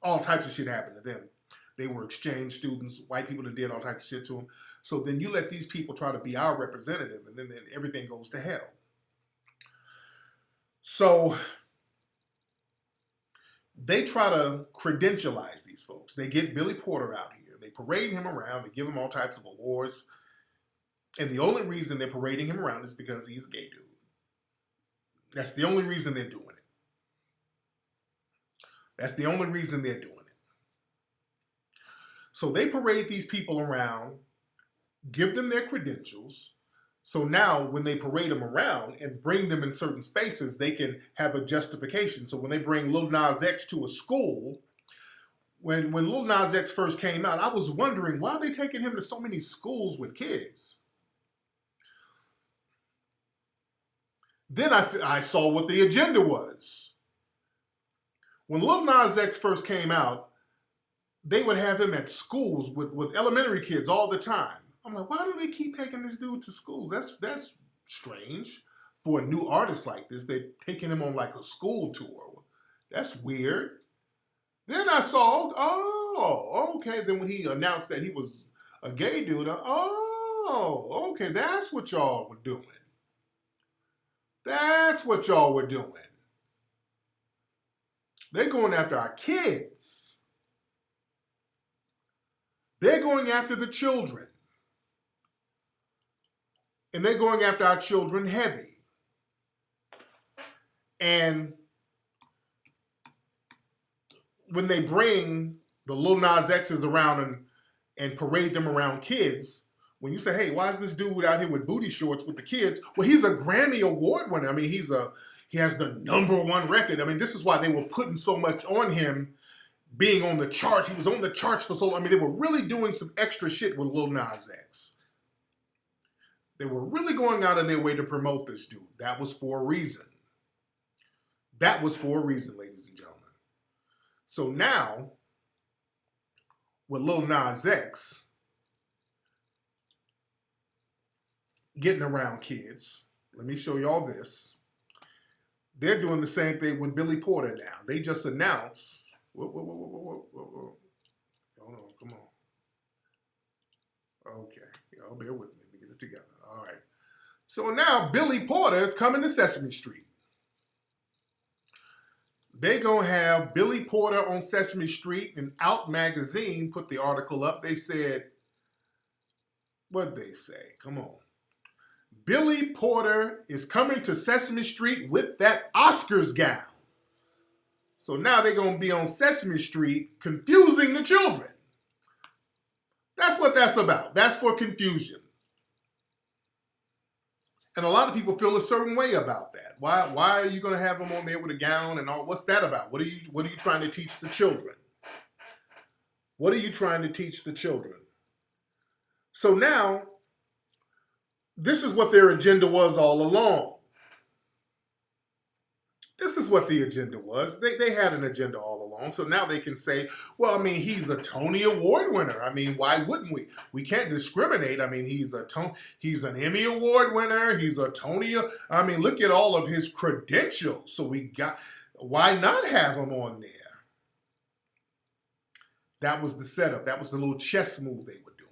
all types of shit happened to them. They were exchange students, white people that did all types of shit to them. So then you let these people try to be our representative, and then everything goes to hell. So they try to credentialize these folks. They get Billy Porter out here. They parade him around. They give him all types of awards. And the only reason they're parading him around is because he's a gay dude. That's the only reason they're doing it. That's the only reason they're doing it. So they parade these people around, give them their credentials. So now when they parade them around and bring them in certain spaces, they can have a justification. So when they bring Lil Nas X to a school, when Lil Nas X first came out, I was wondering, why are they taking him to so many schools with kids? Then I saw what the agenda was. When Lil Nas X first came out, they would have him at schools with elementary kids all the time. I'm like, why do they keep taking this dude to schools? That's strange. For a new artist like this, they're taking him on like a school tour. That's weird. Then I saw, oh, okay. Then when he announced that he was a gay dude, oh, okay, that's what y'all were doing. That's what y'all were doing. They're going after our kids. They're going after the children. And they're going after our children heavy. And when they bring the Lil Nas X's around and parade them around kids, when you say, hey, why is this dude out here with booty shorts with the kids? Well, he's a Grammy Award winner. I mean, he has the #1 record. I mean, this is why they were putting so much on him being on the charts. He was on the charts for so long. I mean, they were really doing some extra shit with Lil Nas X. They were really going out of their way to promote this dude. That was for a reason. That was for a reason, ladies and gentlemen. So now, with Lil Nas X getting around kids, let me show y'all this. They're doing the same thing with Billy Porter now. They just announced. Hold on, come on. Okay, y'all bear with me. Let me get it together. All right. So now Billy Porter is coming to Sesame Street. They gonna have Billy Porter on Sesame Street, and Out Magazine put the article up. They said, what'd they say? Come on. Billy Porter is coming to Sesame Street with that Oscars gown. So now they're going to be on Sesame Street confusing the children. That's what that's about. That's for confusion. And a lot of people feel a certain way about that. Why are you going to have them on there with a gown and all? What's that about? What are you trying to teach the children? What are you trying to teach the children? So now, this is what their agenda was all along. This is what the agenda was. They had an agenda all along. So now they can say, well, I mean, he's a Tony Award winner. I mean, why wouldn't we? We can't discriminate. I mean, he's an Emmy Award winner. He's a Tony. I mean, look at all of his credentials. So why not have him on there? That was the setup. That was the little chess move they were doing.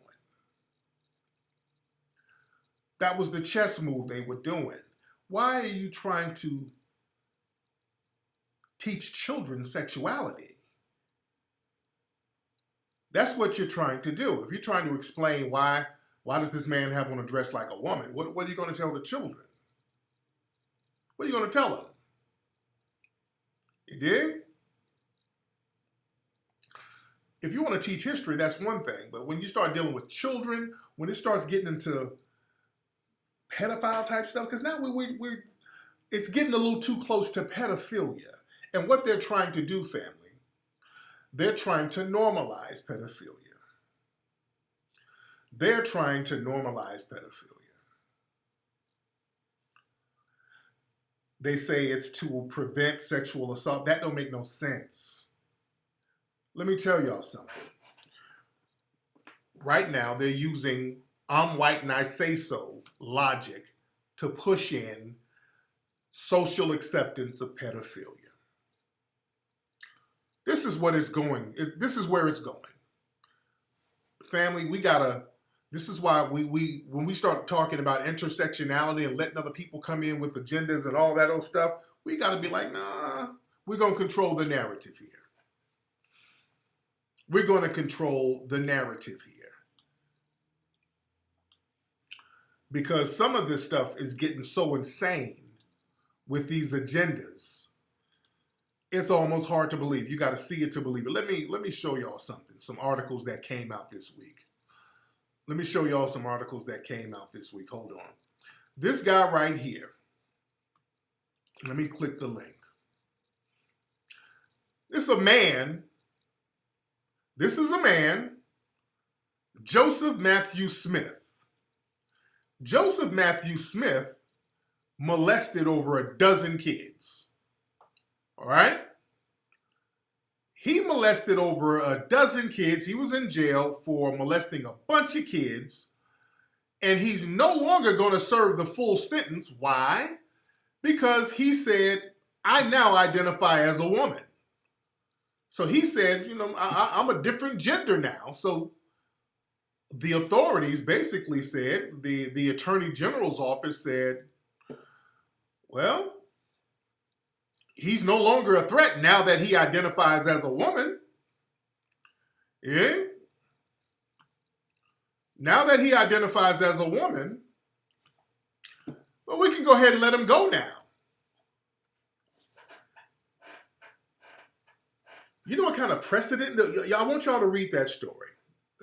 That was the chess move they were doing. Why are you trying to teach children sexuality? That's what you're trying to do. If you're trying to explain why does this man have on a dress like a woman, what are you going to tell the children? What are you going to tell them? You dig? If you want to teach history, that's one thing. But when you start dealing with children, when it starts getting into pedophile type stuff, because now it's getting a little too close to pedophilia. And what they're trying to do, family, they're trying to normalize pedophilia. They're trying to normalize pedophilia. They say it's to prevent sexual assault. That don't make no sense. Let me tell y'all something. Right now, they're using I'm white and I say so logic to push in social acceptance of pedophilia. This is what it's going. This is where it's going. Family, this is why when we start talking about intersectionality and letting other people come in with agendas and all that old stuff, we got to be like, nah, we're going to control the narrative here. We're going to control the narrative here. Because some of this stuff is getting so insane with these agendas. It's almost hard to believe. You got to see it to believe it. Let me show y'all something. Some articles that came out this week. Let me show y'all some articles that came out this week. Hold on. This guy right here. Let me click the link. This is a man. Joseph Matthew Smith. Joseph Matthew Smith molested over a dozen kids. All right? He molested over a dozen kids. He was in jail for molesting a bunch of kids. And he's no longer going to serve the full sentence. Why? Because he said, I now identify as a woman. So he said, I'm a different gender now. So the authorities basically said, the Attorney General's office said, well, he's no longer a threat now that he identifies as a woman. Yeah. Now that he identifies as a woman, well, we can go ahead and let him go now. You know what kind of precedent? I want y'all to read that story.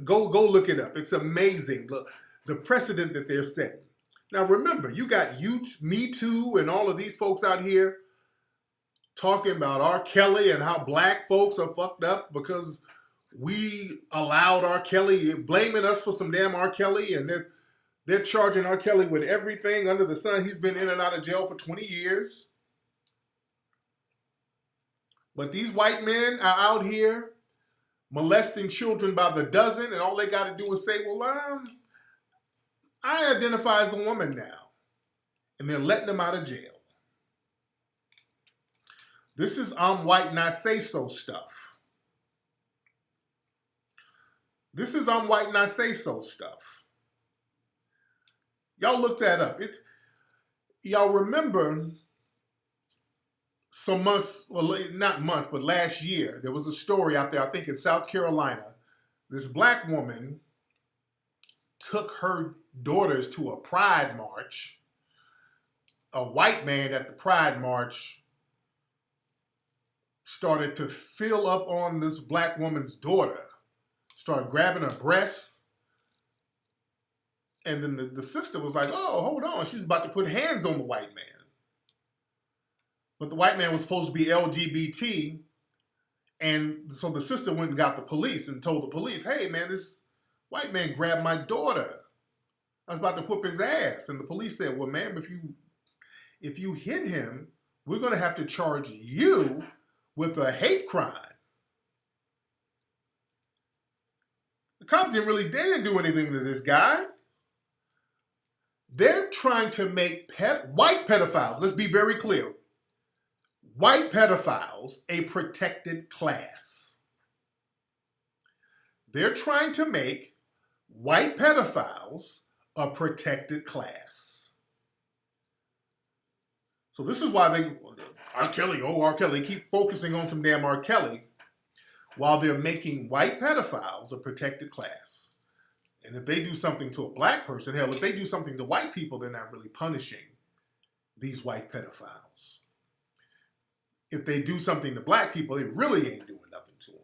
Go look it up. It's amazing. Look, the precedent that they're setting. Now remember, you got you, Me Too, and all of these folks out here talking about R. Kelly and how black folks are fucked up because we allowed R. Kelly, blaming us for some damn R. Kelly, and they're charging R. Kelly with everything under the sun. He's been in and out of jail for 20 years. But these white men are out here molesting children by the dozen, and all they got to do is say, well, I identify as a woman now. And they're letting them out of jail. This is I'm white and I say so stuff. This is I'm white and I say so stuff. Y'all look that up. Y'all remember some months, well, not months, but last year, there was a story out there, I think in South Carolina. This black woman took her daughters to a pride march. A white man at the pride march started to fill up on this black woman's daughter, started grabbing her breasts. And then the sister was like, oh, hold on. She's about to put hands on the white man. But the white man was supposed to be LGBT. And so the sister went and got the police and told the police, hey, man, this white man grabbed my daughter. I was about to whoop his ass. And the police said, well, ma'am, if you hit him, we're going to have to charge you with a hate crime. The cops they didn't do anything to this guy. They're trying to make white pedophiles, let's be very clear, white pedophiles a protected class. They're trying to make white pedophiles a protected class. So this is why R. Kelly, keep focusing on some damn R. Kelly while they're making white pedophiles a protected class. And if they do something to a black person, hell, if they do something to white people, they're not really punishing these white pedophiles. If they do something to black people, they really ain't doing nothing to them.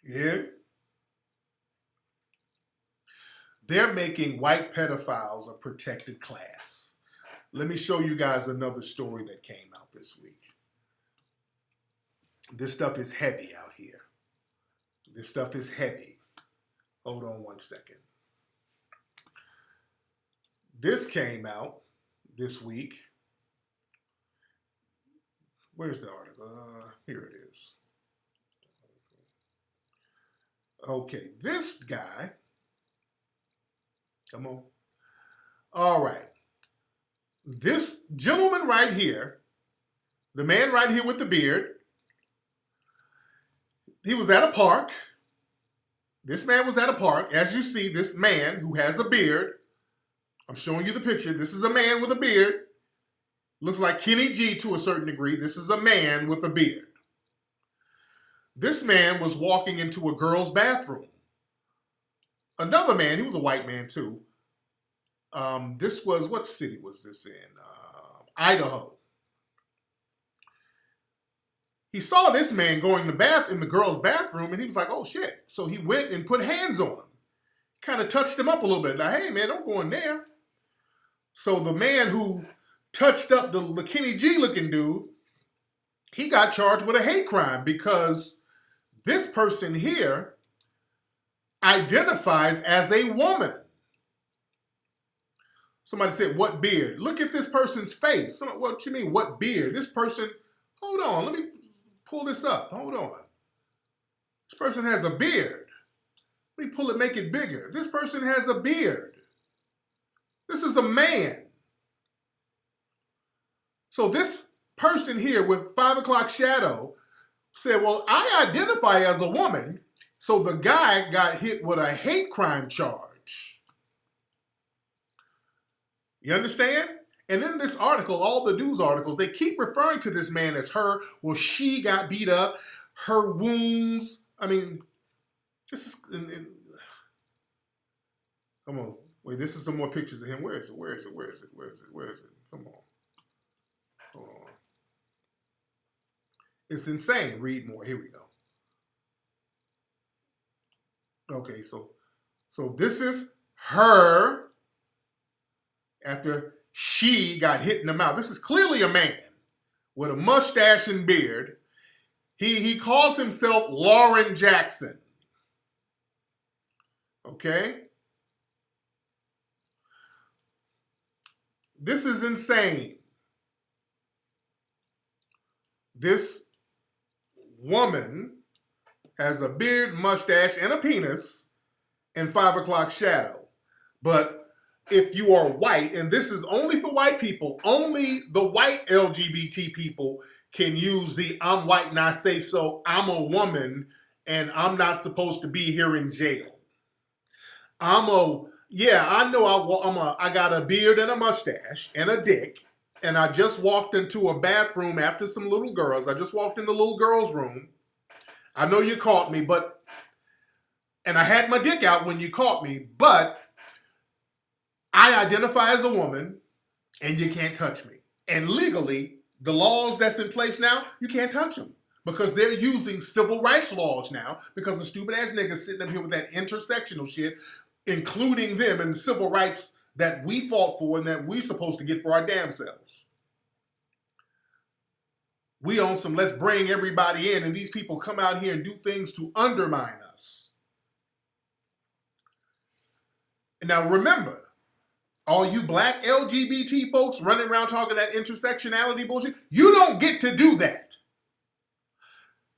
You hear? They're making white pedophiles a protected class. Let me show you guys another story that came out this week. This stuff is heavy out here. This stuff is heavy. Hold on one second. This came out this week. Where's the article? Here it is. Okay, this guy. Come on. All right. This gentleman right here, the man right here with the beard, he was at a park. This man was at a park. As you see, this man who has a beard, I'm showing you the picture. This is a man with a beard. Looks like Kenny G to a certain degree. This is a man with a beard. This man was walking into a girl's bathroom. Another man, he was a white man too. This was, what city was this in? Idaho. He saw this man going to bath in the girl's bathroom, and he was like, oh, shit. So he went and put hands on him. Kind of touched him up a little bit. Like, hey, man, don't go in there. So the man who touched up the Kenny G-looking dude, he got charged with a hate crime because this person here identifies as a woman. Somebody said, what beard? Look at this person's face. What you mean, what beard? This person, hold on, let me pull this up. Hold on. This person has a beard. Let me pull it, make it bigger. This person has a beard. This is a man. So this person here with 5 o'clock shadow said, well, I identify as a woman. So the guy got hit with a hate crime charge. You understand? And in this article, all the news articles, they keep referring to this man as her. Well, she got beat up, her wounds. I mean, this is, come on. Wait, this is some more pictures of him. Where is it? Where is it? Where is it? Where is it? Where is it? Come on. Hold on. It's insane. Read more. Here we go. Okay, so this is her after she got hit in the mouth. This is clearly a man with a mustache and beard. He calls himself Lauren Jackson. Okay? This is insane. This woman has a beard, mustache, and a penis in 5 o'clock shadow. But if you are white, and this is only for white people, only the white LGBT people can use the I'm white and I say so, I'm a woman, and I'm not supposed to be here in jail. I know I got a beard and a mustache and a dick, and I just walked into a bathroom after some little girls. I just walked in the little girl's room. I know you caught me, and I had my dick out when you caught me, but I identify as a woman, and you can't touch me. And legally, the laws that's in place now, you can't touch them. Because they're using civil rights laws now, because the stupid ass niggas sitting up here with that intersectional shit, including them in the civil rights that we fought for and that we're supposed to get for our damn selves. We on some let's bring everybody in, and these people come out here and do things to undermine us. Now remember, all you black LGBT folks running around talking that intersectionality bullshit, you don't get to do that.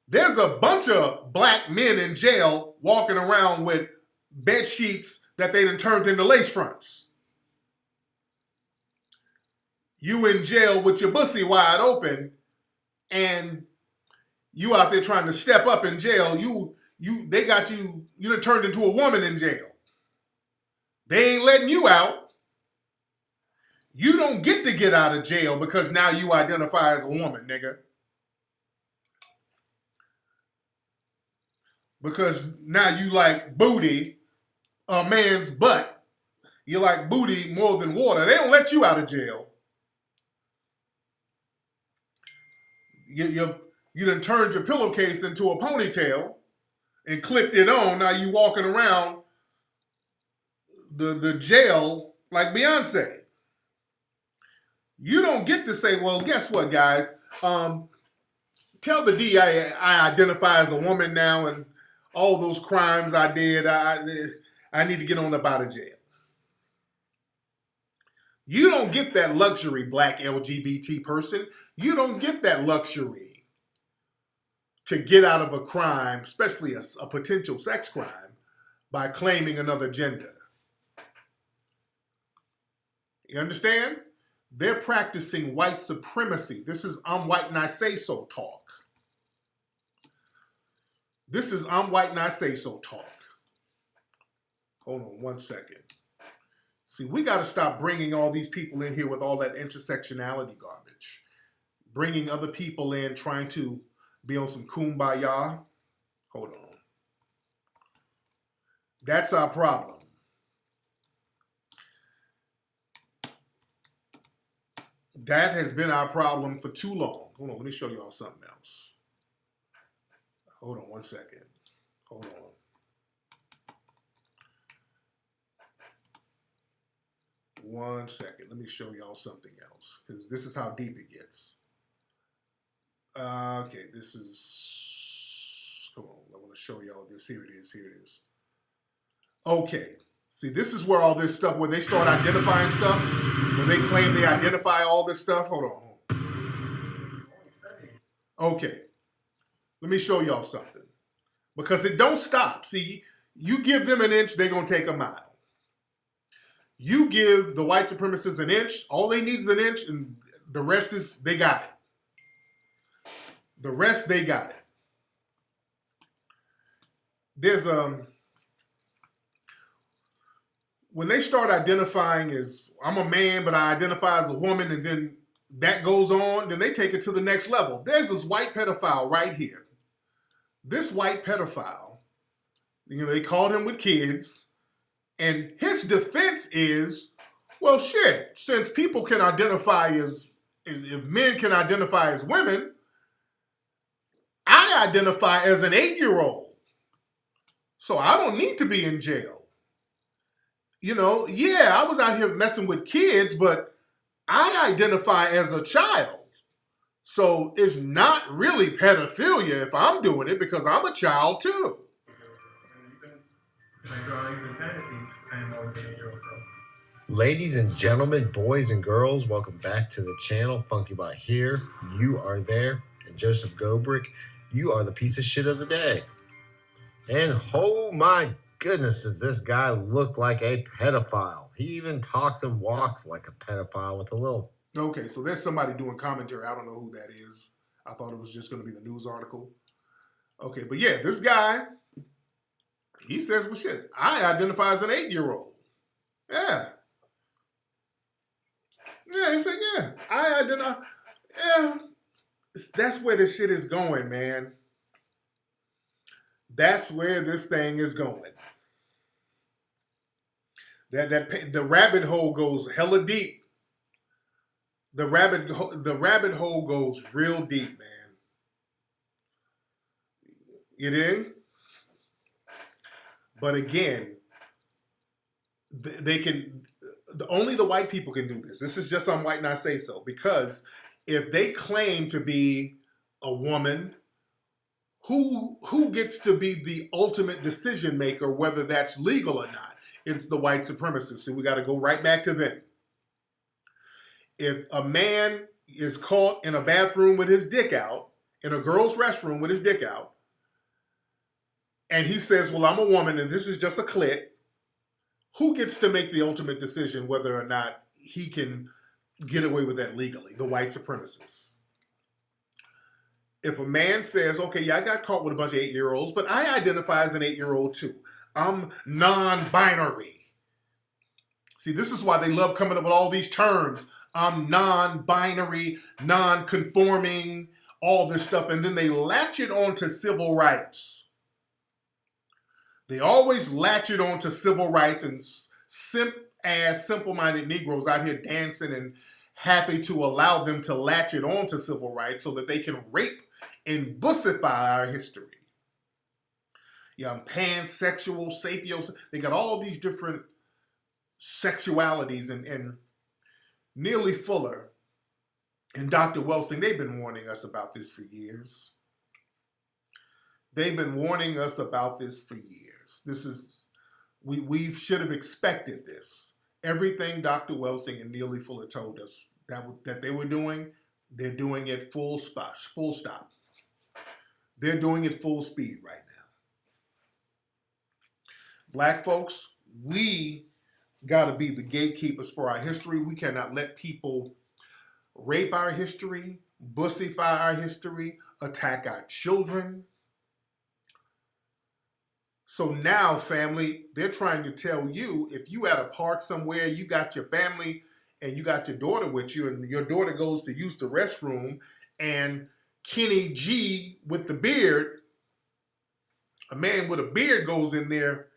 There's a bunch of black men in jail walking around with bed sheets that they done turned into lace fronts. You in jail with your pussy wide open, and you out there trying to step up in jail. They got you done turned into a woman in jail. They ain't letting you out. You don't get to get out of jail because now you identify as a woman, nigga. Because now you like booty, a man's butt. You like booty more than water. They don't let you out of jail. You done turned your pillowcase into a ponytail and clipped it on. Now you walking around the jail like Beyonce. You don't get to say, well, guess what, guys? Tell the DA I identify as a woman now, and all those crimes I did, I need to get on up out of jail. You don't get that luxury, black LGBT person. You don't get that luxury to get out of a crime, especially a potential sex crime, by claiming another gender. You understand? They're practicing white supremacy. This is I'm white and I say so talk. This is I'm white and I say so talk. Hold on one second. See, we got to stop bringing all these people in here with all that intersectionality garbage. Bringing other people in, trying to be on some kumbaya. Hold on. That's our problem. That has been our problem for too long. Hold on, let me show y'all something else. Hold on one second. Hold on. One second. Let me show y'all something else, because this is how deep it gets. Okay, this is... Come on, I want to show y'all this. Here it is. Here it is. Okay. See, this is where all this stuff, where they start identifying stuff, where they claim they identify all this stuff. Hold on. Okay. Let me show y'all something. Because it don't stop. See, you give them an inch, they're going to take a mile. You give the white supremacists an inch, all they need is an inch, and the rest is, they got it. The rest, they got it. There's when they start identifying as, I'm a man, but I identify as a woman, and then that goes on, then they take it to the next level. There's this white pedophile right here. This white pedophile, they caught him with kids, and his defense is, well, shit, since people can identify as, if men can identify as women, I identify as an 8-year-old. So I don't need to be in jail. Yeah, I was out here messing with kids, but I identify as a child. So it's not really pedophilia if I'm doing it because I'm a child too. Ladies and gentlemen, boys and girls, welcome back to the channel. Funky Bot here. You are there. And Joseph Gobrick, you are the piece of shit of the day. And oh my goodness, does this guy look like a pedophile? He even talks and walks like a pedophile with a little... Okay, so there's somebody doing commentary. I don't know who that is. I thought it was just going to be the news article. Okay, but yeah, this guy, he says, well, shit, I identify as an 8-year-old. Yeah. Yeah, he said, yeah, I identify. Yeah. That's where this shit is going, man. That's where this thing is going. The rabbit hole goes hella deep. The rabbit hole goes real deep, man. You dig? But again, they can. Only the white people can do this. This is just on White Not Say So, because if they claim to be a woman, who gets to be the ultimate decision maker, whether that's legal or not? It's the white supremacists. So we got to go right back to them. If a man is caught in a bathroom with his dick out, in a girl's restroom with his dick out, and he says, well, I'm a woman and this is just a clit, who gets to make the ultimate decision whether or not he can get away with that legally? The white supremacists. If a man says, okay, yeah, I got caught with a bunch of 8-year-olds, but I identify as an 8-year-old too. I'm non-binary. See, this is why they love coming up with all these terms. I'm non-binary, non-conforming, all this stuff. And then they latch it onto civil rights. They always latch it onto civil rights, and simple-minded Negroes out here dancing and happy to allow them to latch it onto civil rights so that they can rape and bussify our history. Yeah, I'm pansexual, sapio. They got all these different sexualities, and Neely Fuller and Dr. Welsing, they've been warning us about this for years. They've been warning us about this for years. This is, we should have expected this. Everything Dr. Welsing and Neely Fuller told us that they were doing, they're doing it full stop. They're doing it full speed right now. Black folks, we got to be the gatekeepers for our history. We cannot let people rape our history, bussify our history, attack our children. So now, family, they're trying to tell you, if you at a park somewhere, you got your family and you got your daughter with you, and your daughter goes to use the restroom, and Kenny G with the beard, a man with a beard, goes in there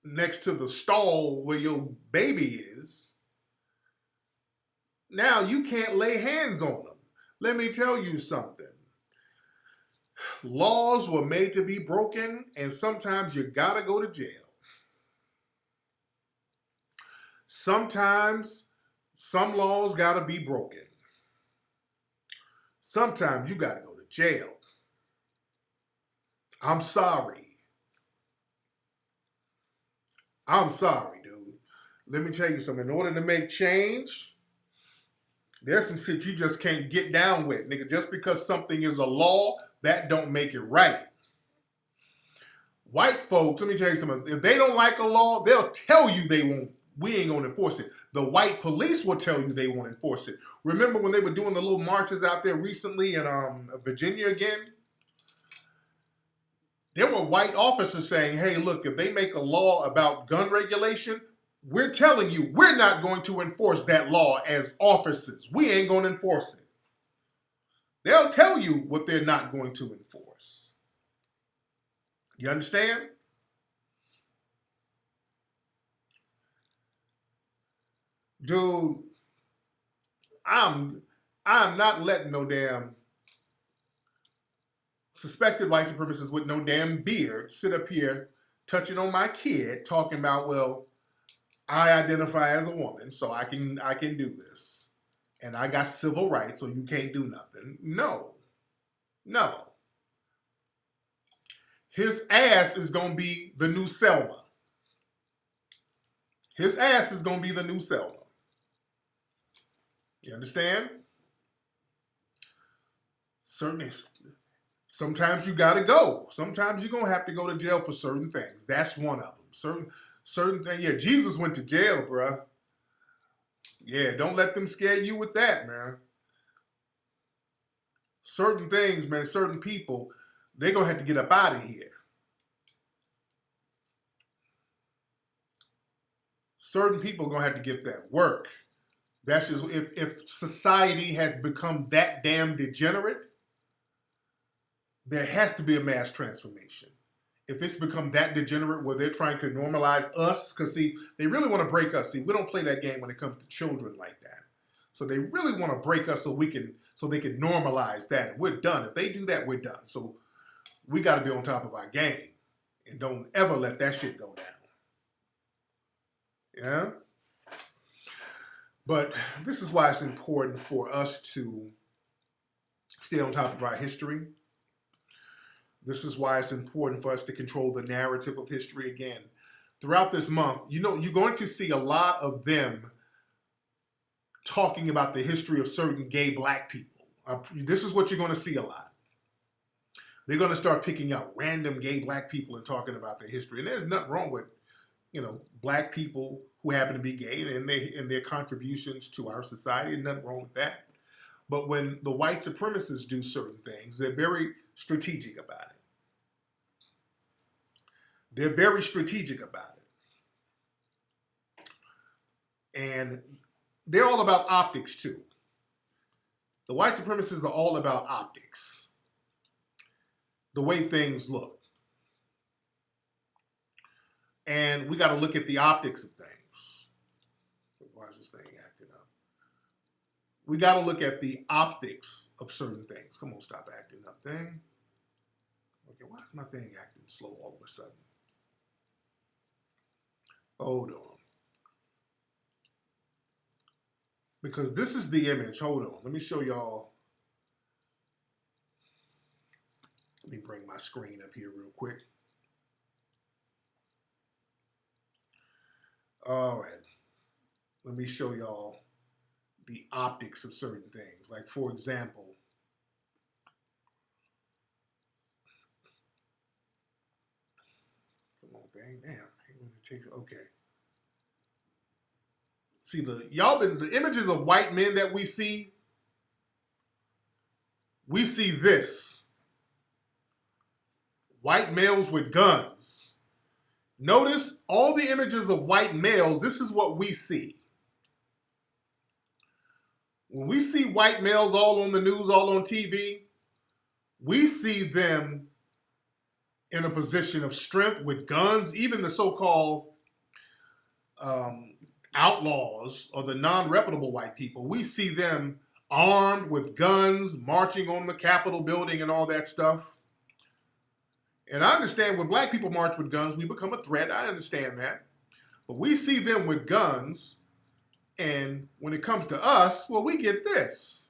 next to the stall where your baby is. Now you can't lay hands on them. Let me tell you something. Laws were made to be broken, and sometimes you gotta go to jail. Sometimes some laws gotta be broken. Sometimes you gotta go to jail. I'm sorry. I'm sorry, dude. Let me tell you something. In order to make change, there's some shit you just can't get down with, nigga. Just because something is a law, that don't make it right. White folks, let me tell you something. If they don't like a law, they'll tell you they won't. We ain't gonna enforce it. The white police will tell you they won't enforce it. Remember when they were doing the little marches out there recently in Virginia again? There were white officers saying, hey, look, if they make a law about gun regulation, we're telling you we're not going to enforce that law as officers. We ain't going to enforce it. They'll tell you what they're not going to enforce. You understand? Dude, I'm not letting no damn suspected white supremacists with no damn beard sit up here touching on my kid, talking about, well, I identify as a woman, so I can do this. And I got civil rights, so you can't do nothing. No. No. His ass is going to be the new Selma. His ass is going to be the new Selma. You understand? Certainly. Sometimes you got to go. Sometimes you're going to have to go to jail for certain things. That's one of them. Certain things. Yeah, Jesus went to jail, bruh. Yeah, don't let them scare you with that, man. Certain things, man, certain people, they're going to have to get up out of here. Certain people are going to have to get that work. That's just, if society has become that damn degenerate, there has to be a mass transformation. If it's become that degenerate where they're trying to normalize us, because see, they really want to break us. See, we don't play that game when it comes to children like that. So they really want to break us so they can normalize that. And we're done. If they do that, we're done. So we got to be on top of our game and don't ever let that shit go down. Yeah? But this is why it's important for us to stay on top of our history. This is why it's important for us to control the narrative of history again. Throughout this month, you know, you're going to see a lot of them talking about the history of certain gay black people. This is what you're going to see a lot. They're going to start picking out random gay black people and talking about their history. And there's nothing wrong with, you know, black people who happen to be gay and their contributions to our society. There's nothing wrong with that. But when the white supremacists do certain things, they're very strategic about it. They're very strategic about it. And they're all about optics too. The white supremacists are all about optics. The way things look. And we got to look at the optics of things. Why is this thing acting up? We got to look at the optics of certain things. Come on, stop acting up, thing. Okay, why is my thing acting slow all of a sudden? Hold on. Because this is the image. Hold on. Let me show y'all. Let me bring my screen up here real quick. All right. Let me show y'all the optics of certain things. Like, for example, come on, bang, damn. Okay. See, the images of white men that we see this. White males with guns. Notice all the images of white males, this is what we see. When we see white males all on the news, all on TV, we see them in a position of strength with guns. Even the so-called outlaws or the non-reputable white people, we see them armed with guns, marching on the Capitol building and all that stuff. And I understand when black people march with guns, we become a threat. I understand that. But we see them with guns, and when it comes to us, well, we get this.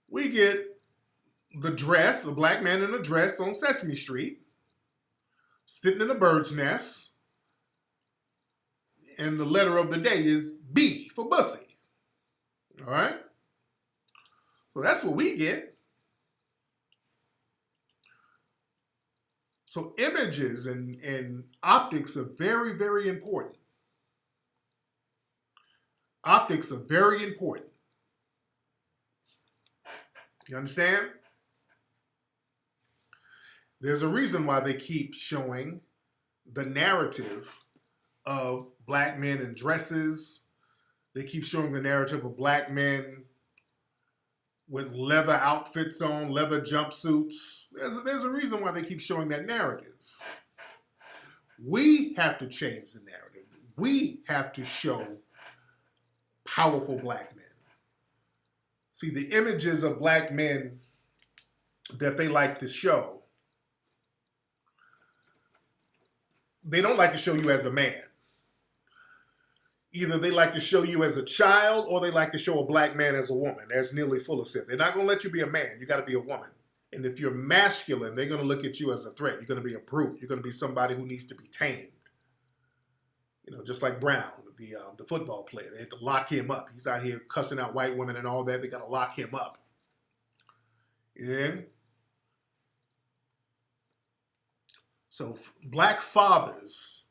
We get the dress, a black man in a dress on Sesame Street, sitting in a bird's nest, and the letter of the day is B for Bussy. All right? So that's what we get. So images and optics are very, very important. Optics are very important. You understand? There's a reason why they keep showing the narrative of black men in dresses. They keep showing the narrative of black men with leather outfits on, leather jumpsuits. There's a reason why they keep showing that narrative. We have to change the narrative. We have to show powerful black men. See, the images of black men that they like to show, they don't like to show you as a man. Either they like to show you as a child or they like to show a black man as a woman, as Nearly Fuller said. They're not going to let you be a man. You got to be a woman. And if you're masculine, they're going to look at you as a threat. You're going to be a brute. You're going to be somebody who needs to be tamed. You know, just like Brown, the football player. They had to lock him up. He's out here cussing out white women and all that. They got to lock him up. And so black fathers,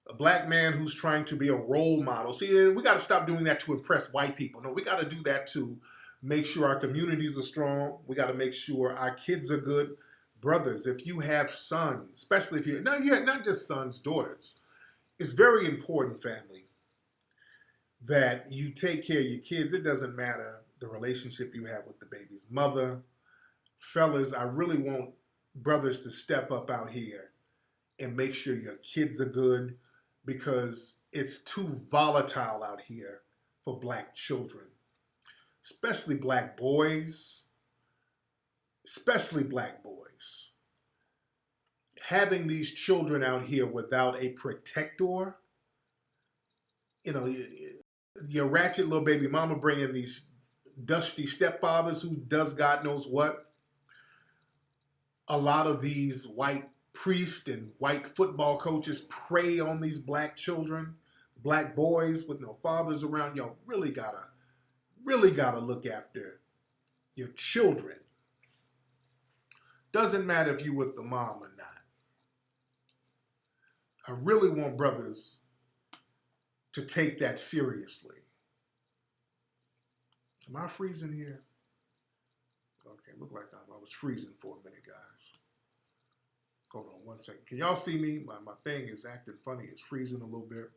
a black man who's trying to be a role model. See, we got to stop doing that to impress white people. No, we got to do that to make sure our communities are strong. We got to make sure our kids are good. Brothers, if you have sons, especially if you not just sons, daughters, it's very important, family, that you take care of your kids. It doesn't matter the relationship you have with the baby's mother. Fellas, I really want brothers to step up out here and make sure your kids are good, because it's too volatile out here for black children, especially black boys, Having these children out here without a protector, you know, your ratchet little baby mama bringing these dusty stepfathers who does God knows what. A lot of these white priests and white football coaches prey on these black children, black boys with no fathers around. Y'all really gotta look after your children. Doesn't matter if you with the mom or not. I really want brothers to take that seriously. Am I freezing here? Okay, look like I was freezing for a minute, guys. Hold on one second. Can y'all see me? My thing is acting funny. It's freezing a little bit.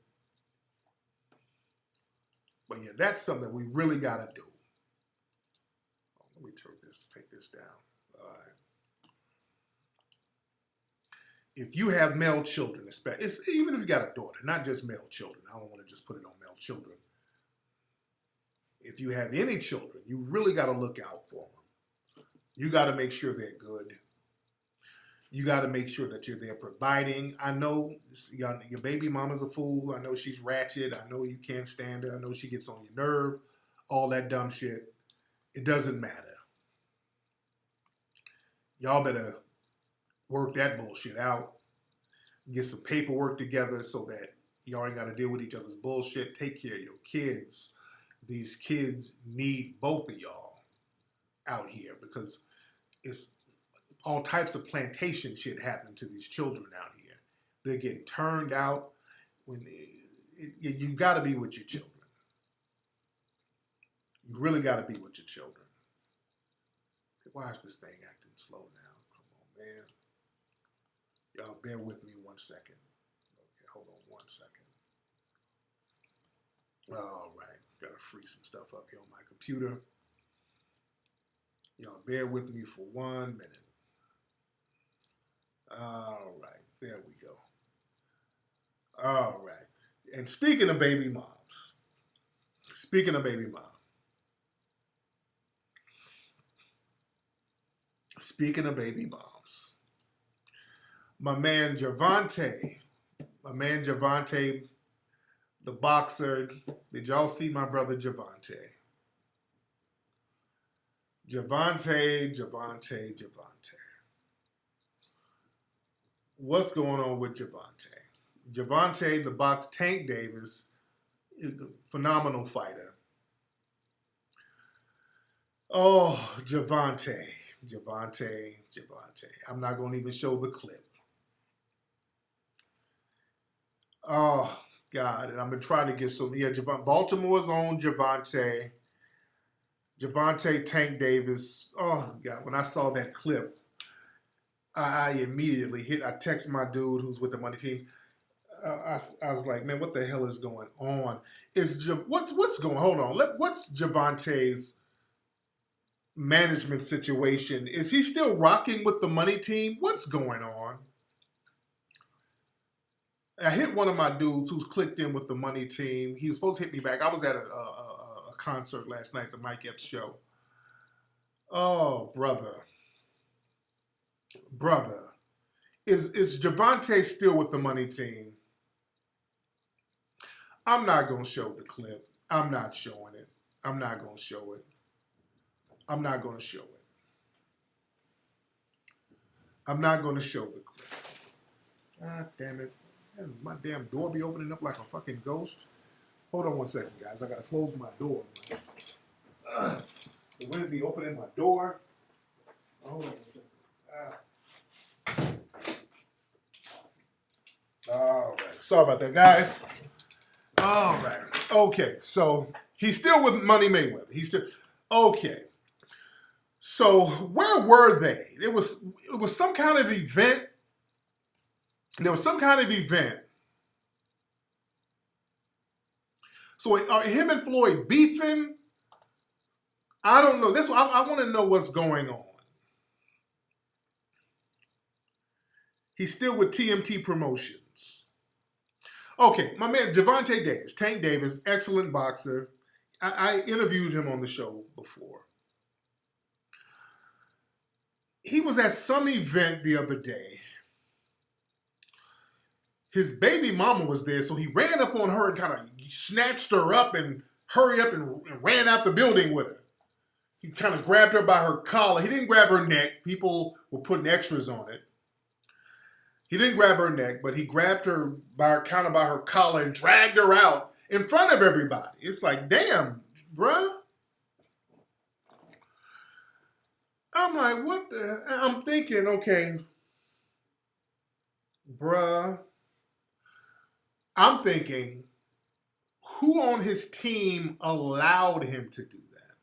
But yeah, that's something that we really got to do. Let me take this down. All right. If you have male children, especially, even if you got a daughter, not just male children. I don't want to just put it on male children. If you have any children, you really got to look out for them. You got to make sure they're good. You got to make sure that you're there providing. I know your baby mama's a fool. I know she's ratchet. I know you can't stand her. I know she gets on your nerve. All that dumb shit. It doesn't matter. Y'all better work that bullshit out. Get some paperwork together so that y'all ain't got to deal with each other's bullshit. Take care of your kids. These kids need both of y'all out here, because it's all types of plantation shit happening to these children out here. They're getting turned out. You got to be with your children. You really got to be with your children. Why is this thing acting slow now? Come on, man. Y'all bear with me 1 second. Okay, hold on 1 second. All right. Got to free some stuff up here on my computer. Y'all bear with me for 1 minute. All right. There we go. All right. And speaking of baby moms. My man Javante, the boxer. Did y'all see my brother Javante? Javante. What's going on with Javante? Javante, the box, Tank Davis, phenomenal fighter. Oh, Javante. I'm not going to even show the clip. Oh, God. And I've been trying to get some. Yeah, Baltimore's own Javante, Tank Davis. Oh, God. When I saw that clip, I immediately I text my dude who's with the money team. I was like, man, what the hell is going on? What's going? Hold on. What's Javante's management situation? Is he still rocking with the money team? What's going on? I hit one of my dudes who's clicked in with the money team. He was supposed to hit me back. I was at a concert last night, the Mike Epps show. Oh, brother. Is Javante still with the money team? I'm not going to show the clip. I'm not showing it. I'm not going to show it. I'm not going to show it. I'm not going to show the clip. God damn it. My damn door be opening up like a fucking ghost. Hold on one second, guys. I got to close my door. The wind be opening my door. Hold on one second. All right. Sorry about that, guys. All right. Okay. So he's still with Money Mayweather. He's still okay. So where were they? It was some kind of event. There was some kind of event. So are him and Floyd beefing? I don't know. I want to know what's going on. He's still with TMT Promotions. Okay, my man Gervonta Davis, Tank Davis, excellent boxer. I interviewed him on the show before. He was at some event the other day. His baby mama was there, so he ran up on her and kind of snatched her up and hurried up and ran out the building with her. He kind of grabbed her by her collar. He didn't grab her neck. People were putting extras on it. He didn't grab her neck, but he grabbed her by her collar and dragged her out in front of everybody. It's like, damn, bruh. I'm like, what the? I'm thinking, okay, bruh. I'm thinking, who on his team allowed him to do that?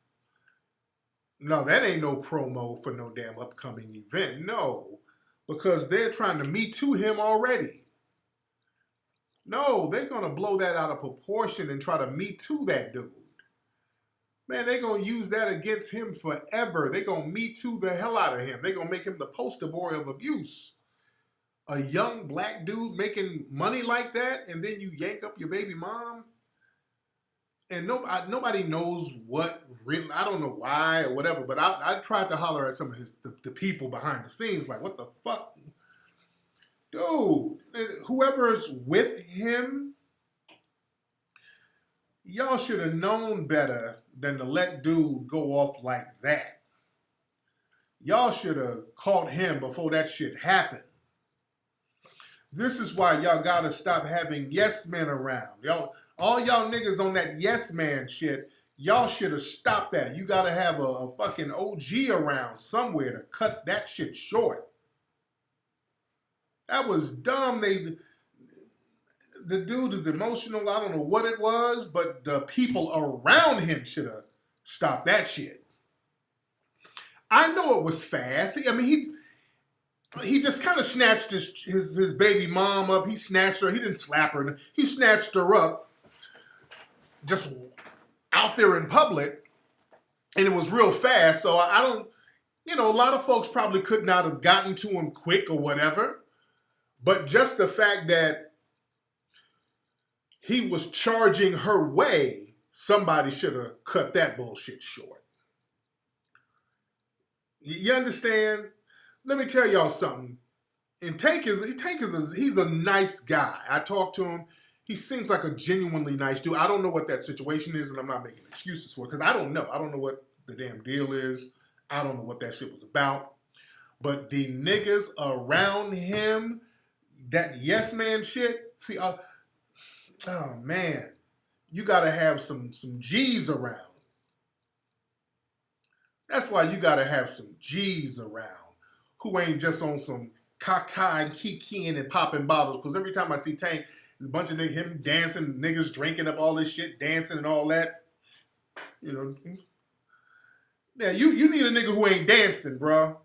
No, that ain't no promo for no damn upcoming event. No, because they're trying to Me Too him already. No, they're going to blow that out of proportion and try to Me Too that dude. Man, they're going to use that against him forever. They're going to Me Too the hell out of him. They're going to make him the poster boy of abuse. A young black dude making money like that, and then you yank up your baby mom? And nobody knows what really, I don't know why or whatever, but I tried to holler at some of the people behind the scenes, like, what the fuck? Dude, whoever's with him, y'all should have known better than to let dude go off like that. Y'all should have caught him before that shit happened. This is why y'all gotta stop having yes men around. All y'all niggas on that yes man shit, y'all should have stopped that. You gotta have a fucking OG around somewhere to cut that shit short. That was dumb. The dude is emotional. I don't know what it was, but the people around him should have stopped that shit. I know it was fast. I mean, he just kind of snatched his baby mom up. He snatched her. He didn't slap her. He snatched her up just out there in public, and it was real fast. So I don't, a lot of folks probably could not have gotten to him quick or whatever. But just the fact that he was charging her way, somebody should have cut that bullshit short. You understand? Let me tell y'all something. And Tank he's a nice guy. I talked to him. He seems like a genuinely nice dude. I don't know what that situation is, and I'm not making excuses for it, because I don't know. I don't know what the damn deal is. I don't know what that shit was about. But the niggas around him, that yes man shit, see, oh man, you gotta have some G's around. That's why you gotta have some G's around who ain't just on some caca and kikiing and popping bottles. Because every time I see Tank, there's a bunch of niggas, him dancing, niggas drinking up all this shit, dancing and all that. Yeah, you need a nigga who ain't dancing, bro.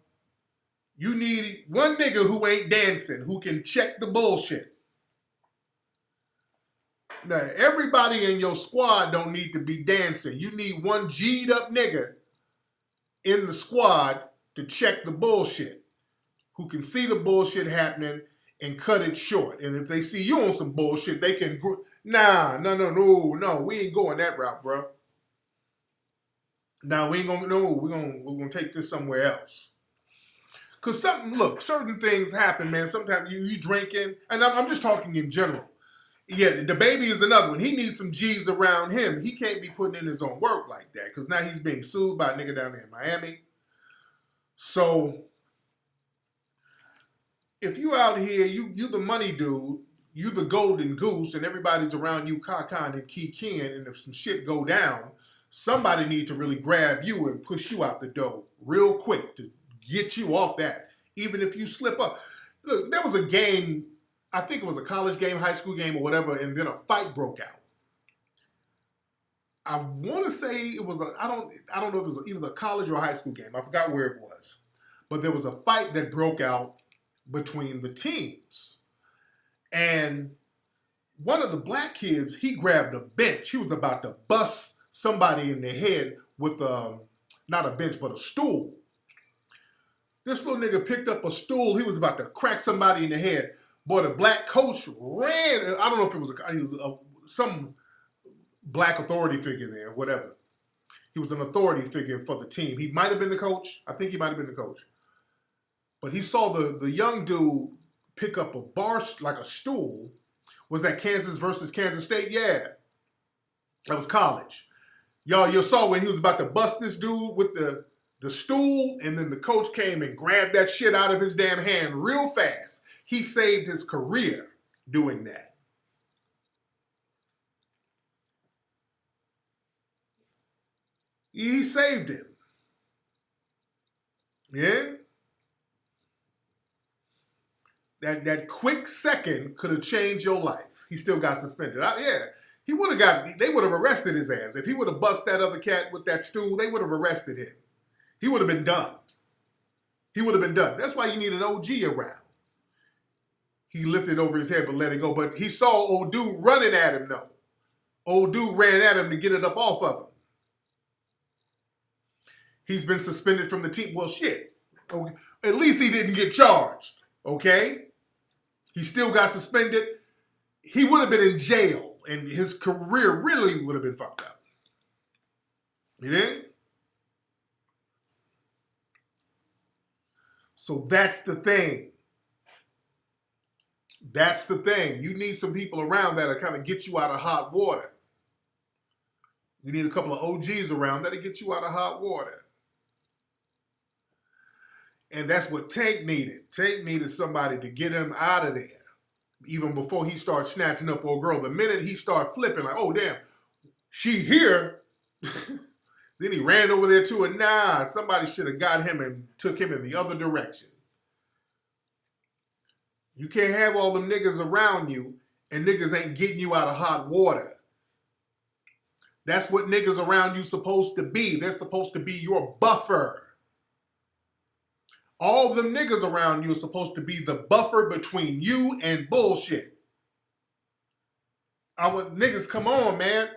You need one nigga who ain't dancing, who can check the bullshit. Now, everybody in your squad don't need to be dancing. You need one G'd up nigga in the squad to check the bullshit, who can see the bullshit happening and cut it short. And if they see you on some bullshit, they can, no, we ain't going that route, bro. Now we're gonna take this somewhere else. Cause certain things happen, man. Sometimes you drinking, and I'm just talking in general. Yeah, the baby is another one. He needs some G's around him. He can't be putting in his own work like that because now he's being sued by a nigga down there in Miami. So if you out here, you the money dude, you the golden goose, and everybody's around you cacan and kikiing, and if some shit go down, somebody need to really grab you and push you out the door real quick to get you off that. Even if you slip up. Look, there was a game, I think it was a college game, high school game, or whatever, and then a fight broke out. I want to say it was I don't know if it was either a college or a high school game. I forgot where it was. But there was a fight that broke out between the teams. And one of the black kids, he grabbed a bench. He was about to bust somebody in the head with not a bench, but a stool. This little nigga picked up a stool. He was about to crack somebody in the head. Boy, the black coach ran. I don't know if it was some black authority figure there, whatever. He was an authority figure for the team. He might have been the coach. I think he might have been the coach. But he saw the young dude pick up a bar, like a stool. Was that Kansas versus Kansas State? Yeah. That was college. Y'all, you saw when he was about to bust this dude with the stool, and then the coach came and grabbed that shit out of his damn hand real fast. He saved his career doing that. He saved him. Yeah? That quick second could have changed your life. He still got suspended. He would have they would have arrested his ass. If he would have bust that other cat with that stool, they would have arrested him. He would have been done. He would have been done. That's why you need an OG around. He lifted over his head but let it go. But he saw old dude running at him though. Old dude ran at him to get it up off of him. He's been suspended from the team. Well, shit. Okay. At least he didn't get charged. Okay? He still got suspended. He would have been in jail, and his career really would have been fucked up. You didn't? So that's the thing. That's the thing. You need some people around that'll kind of get you out of hot water. You need a couple of OGs around that'll get you out of hot water. And that's what Tank needed. Tank needed somebody to get him out of there. Even before he started snatching up old girl. The minute he started flipping, like, oh, damn, she here. Then he ran over there to her. Nah, somebody should have got him and took him in the other direction. You can't have all them niggas around you and niggas ain't getting you out of hot water. That's what niggas around you supposed to be. They're supposed to be your buffer. All them niggas around you are supposed to be the buffer between you and bullshit. Niggas, come on, man.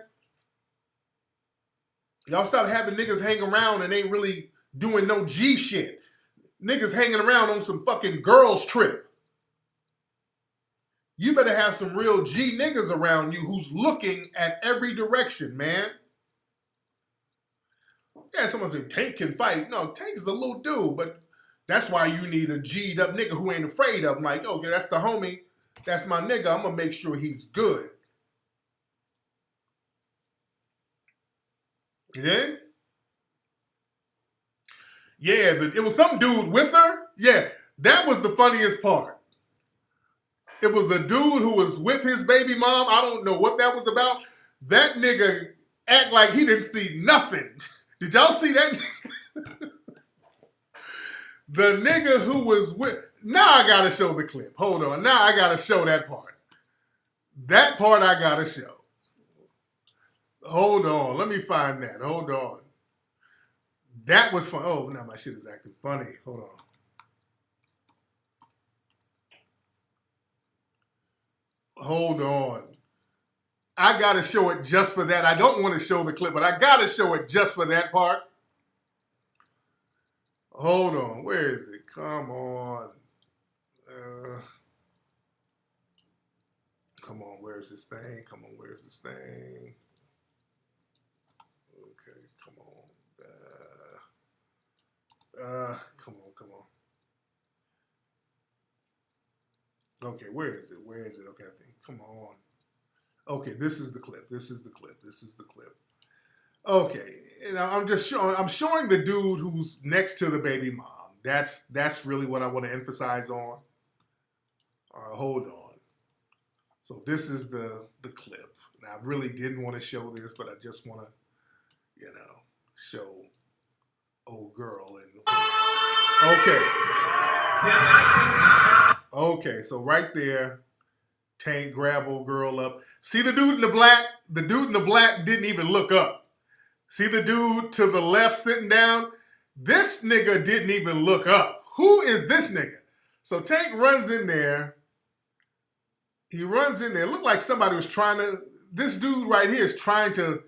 Y'all stop having niggas hang around and ain't really doing no G shit. Niggas hanging around on some fucking girls trip. You better have some real G niggas around you who's looking at every direction, man. Yeah, someone said Tank can fight. No, Tank is a little dude, but that's why you need a G'd up nigga who ain't afraid of him. Like, okay, that's the homie. That's my nigga. I'm going to make sure he's good. You did? Yeah, it was some dude with her. Yeah, that was the funniest part. It was a dude who was with his baby mom. I don't know what that was about. That nigga act like he didn't see nothing. Did y'all see that? The nigga who was with... Now I gotta show the clip. Hold on. Now I gotta show that part. That part I gotta show. Hold on. Let me find that. Hold on. That was fun. Oh, now my shit is acting funny. Hold on. Hold on. I gotta show it just for that. I don't want to show the clip, but I gotta show it just for that part. Hold on. Where is it? Come on. Come on. Where's this thing? Come on. Where's this thing? Okay. Come on. Come on. Come on. Okay. Where is it? Where is it? Okay. I think. Come on. Okay, this is the clip. This is the clip. This is the clip. Okay, I'm just showing. I'm showing the dude who's next to the baby mom. That's really what I want to emphasize on. Hold on. So this is the clip. Now I really didn't want to show this, but I just want to, show old girl and. Okay, so right there, Tank grab old girl up. See the dude in the black? The dude in the black didn't even look up. See the dude to the left sitting down? This nigga didn't even look up. Who is this nigga? So Tank runs in there. He runs in there. Looked like somebody was trying to, this dude right here is trying to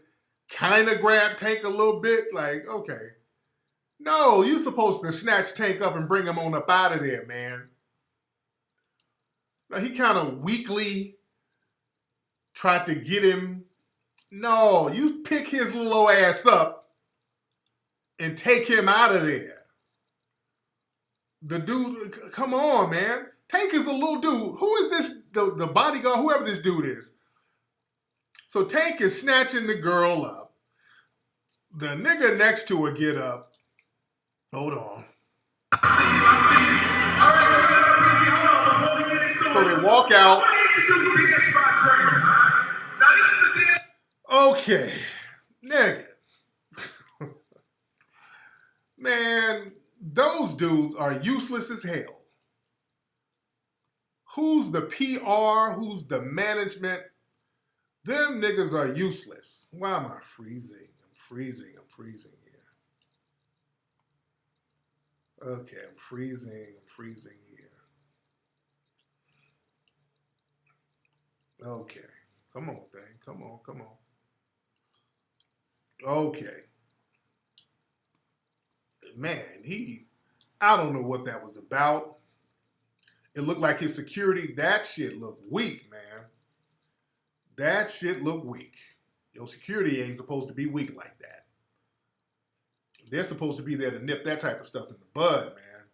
kind of grab Tank a little bit. Like, okay. No, you supposed to snatch Tank up and bring him on up out of there, man. Now, he kind of weakly tried to get him. No, you pick his little ass up and take him out of there. The dude, come on, man. Tank is a little dude. Who is this, the bodyguard, whoever this dude is? So Tank is snatching the girl up. The nigga next to her get up. Hold on. So they walk out. Okay, nigga. Man, those dudes are useless as hell. Who's the PR? Who's the management? Them niggas are useless. Why am I freezing? I'm freezing here. Okay, I'm freezing here. Okay, come on, thing. Come on. Okay. Man, I don't know what that was about. It looked like his security, that shit looked weak, man. That shit looked weak. Your security ain't supposed to be weak like that. They're supposed to be there to nip that type of stuff in the bud, man.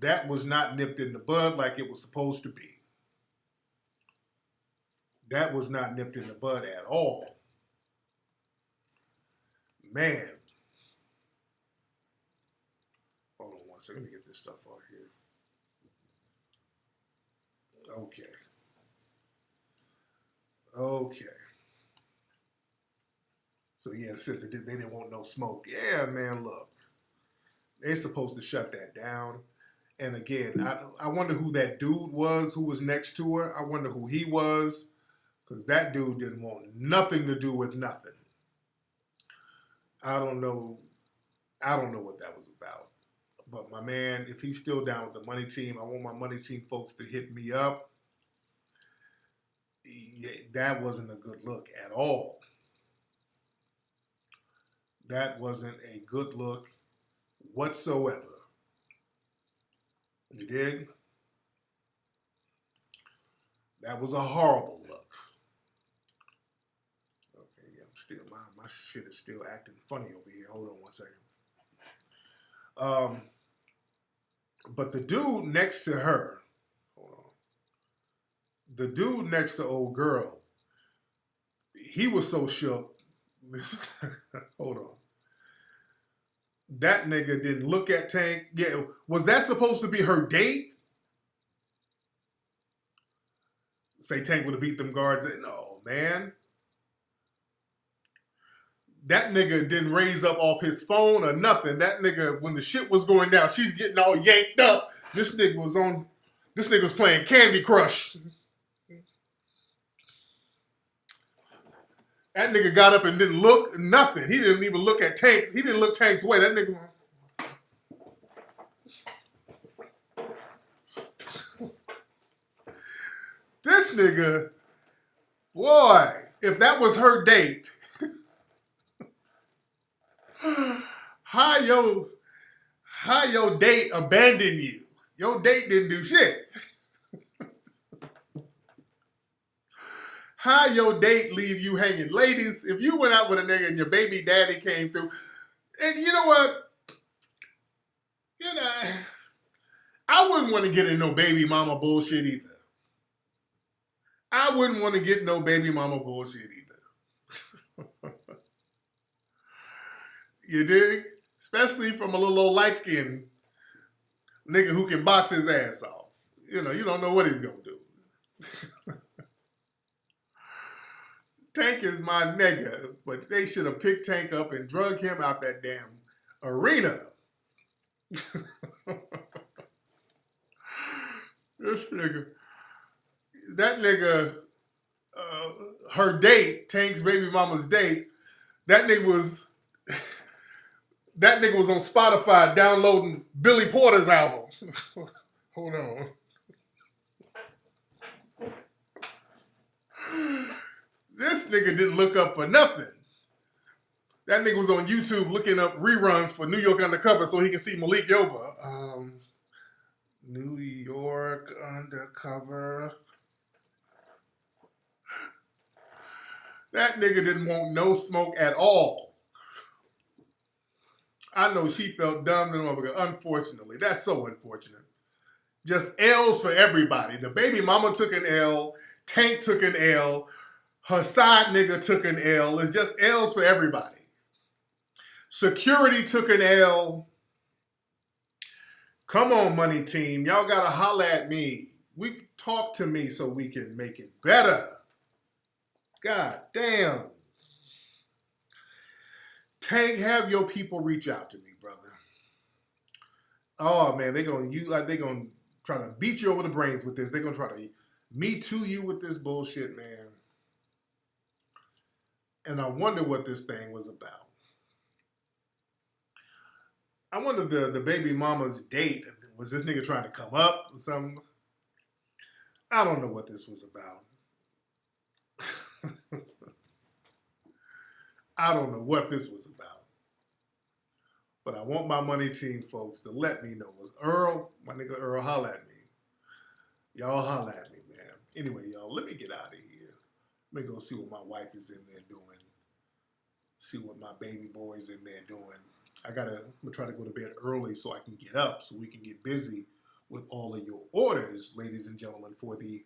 That was not nipped in the bud like it was supposed to be. That was not nipped in the bud at all. Man. Hold on one second. Let me get this stuff out here. Okay. So yeah, said they didn't want no smoke. Yeah, man, look. They're supposed to shut that down. And again, I wonder who that dude was who was next to her. I wonder who he was. Because that dude didn't want nothing to do with nothing. I don't know what that was about. But my man, if he's still down with the money team, I want my money team folks to hit me up. Yeah, that wasn't a good look at all. That wasn't a good look whatsoever. You dig? That was a horrible look. Okay, yeah, I'm still, my shit is still acting funny over here. Hold on one second. But the dude next to her, the dude next to old girl, he was so shook. Hold on. That nigga didn't look at Tank. Yeah, was that supposed to be her date? Say Tank would have beat them guards. No, man. That nigga didn't raise up off his phone or nothing. That nigga, when the shit was going down, she's getting all yanked up. This nigga was playing Candy Crush. That nigga got up and didn't look, nothing. He didn't even look at Tank. He didn't look Tank's way. That nigga. This nigga, boy, if that was her date, how your date abandoned you? Your date didn't do shit. How your date leave you hanging? Ladies, if you went out with a nigga and your baby daddy came through, and you know what? I wouldn't want to get in no baby mama bullshit either. I wouldn't want to get no baby mama bullshit either. You dig? Especially from a little old light-skinned nigga who can box his ass off. You don't know what he's going to do. Tank is my nigga, but they should have picked Tank up and drug him out that damn arena. This nigga, that nigga, her date, Tank's baby mama's date, that nigga was on Spotify downloading Billy Porter's album. Hold on. This nigga didn't look up for nothing. That nigga was on YouTube looking up reruns for New York Undercover so he can see Malik Yoba. New York Undercover. That nigga didn't want no smoke at all. I know she felt dumb, unfortunately. That's so unfortunate. Just L's for everybody. The baby mama took an L. Tank took an L. Her side nigga took an L. It's just L's for everybody. Security took an L. Come on, money team. Y'all gotta holler at me. Talk to me so we can make it better. God damn. Tank, have your people reach out to me, brother. Oh man, they're gonna try to beat you over the brains with this. They're gonna try to me too you with this bullshit, man. And I wonder what this thing was about. I wonder if the baby mama's date, was this nigga trying to come up or something? I don't know what this was about. I don't know what this was about. But I want my money team folks to let me know. Was Earl, my nigga Earl, holla at me. Y'all holla at me, man. Anyway, y'all, let me get out of here. Let me go see what my wife is in there doing. See what my baby boy's in there doing. I'm gonna try to go to bed early so I can get up so we can get busy with all of your orders, ladies and gentlemen, for the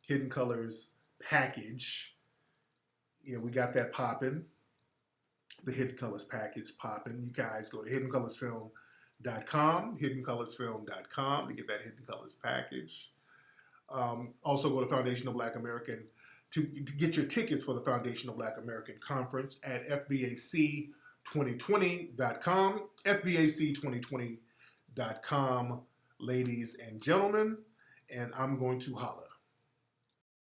Hidden Colors package. Yeah, we got that popping. The Hidden Colors package popping. You guys go to hiddencolorsfilm.com, hiddencolorsfilm.com to get that Hidden Colors package. Also go to Foundation of Black American to get your tickets for the Foundation of Black American Conference at FBAC2020.com, FBAC2020.com, ladies and gentlemen, and I'm going to holler.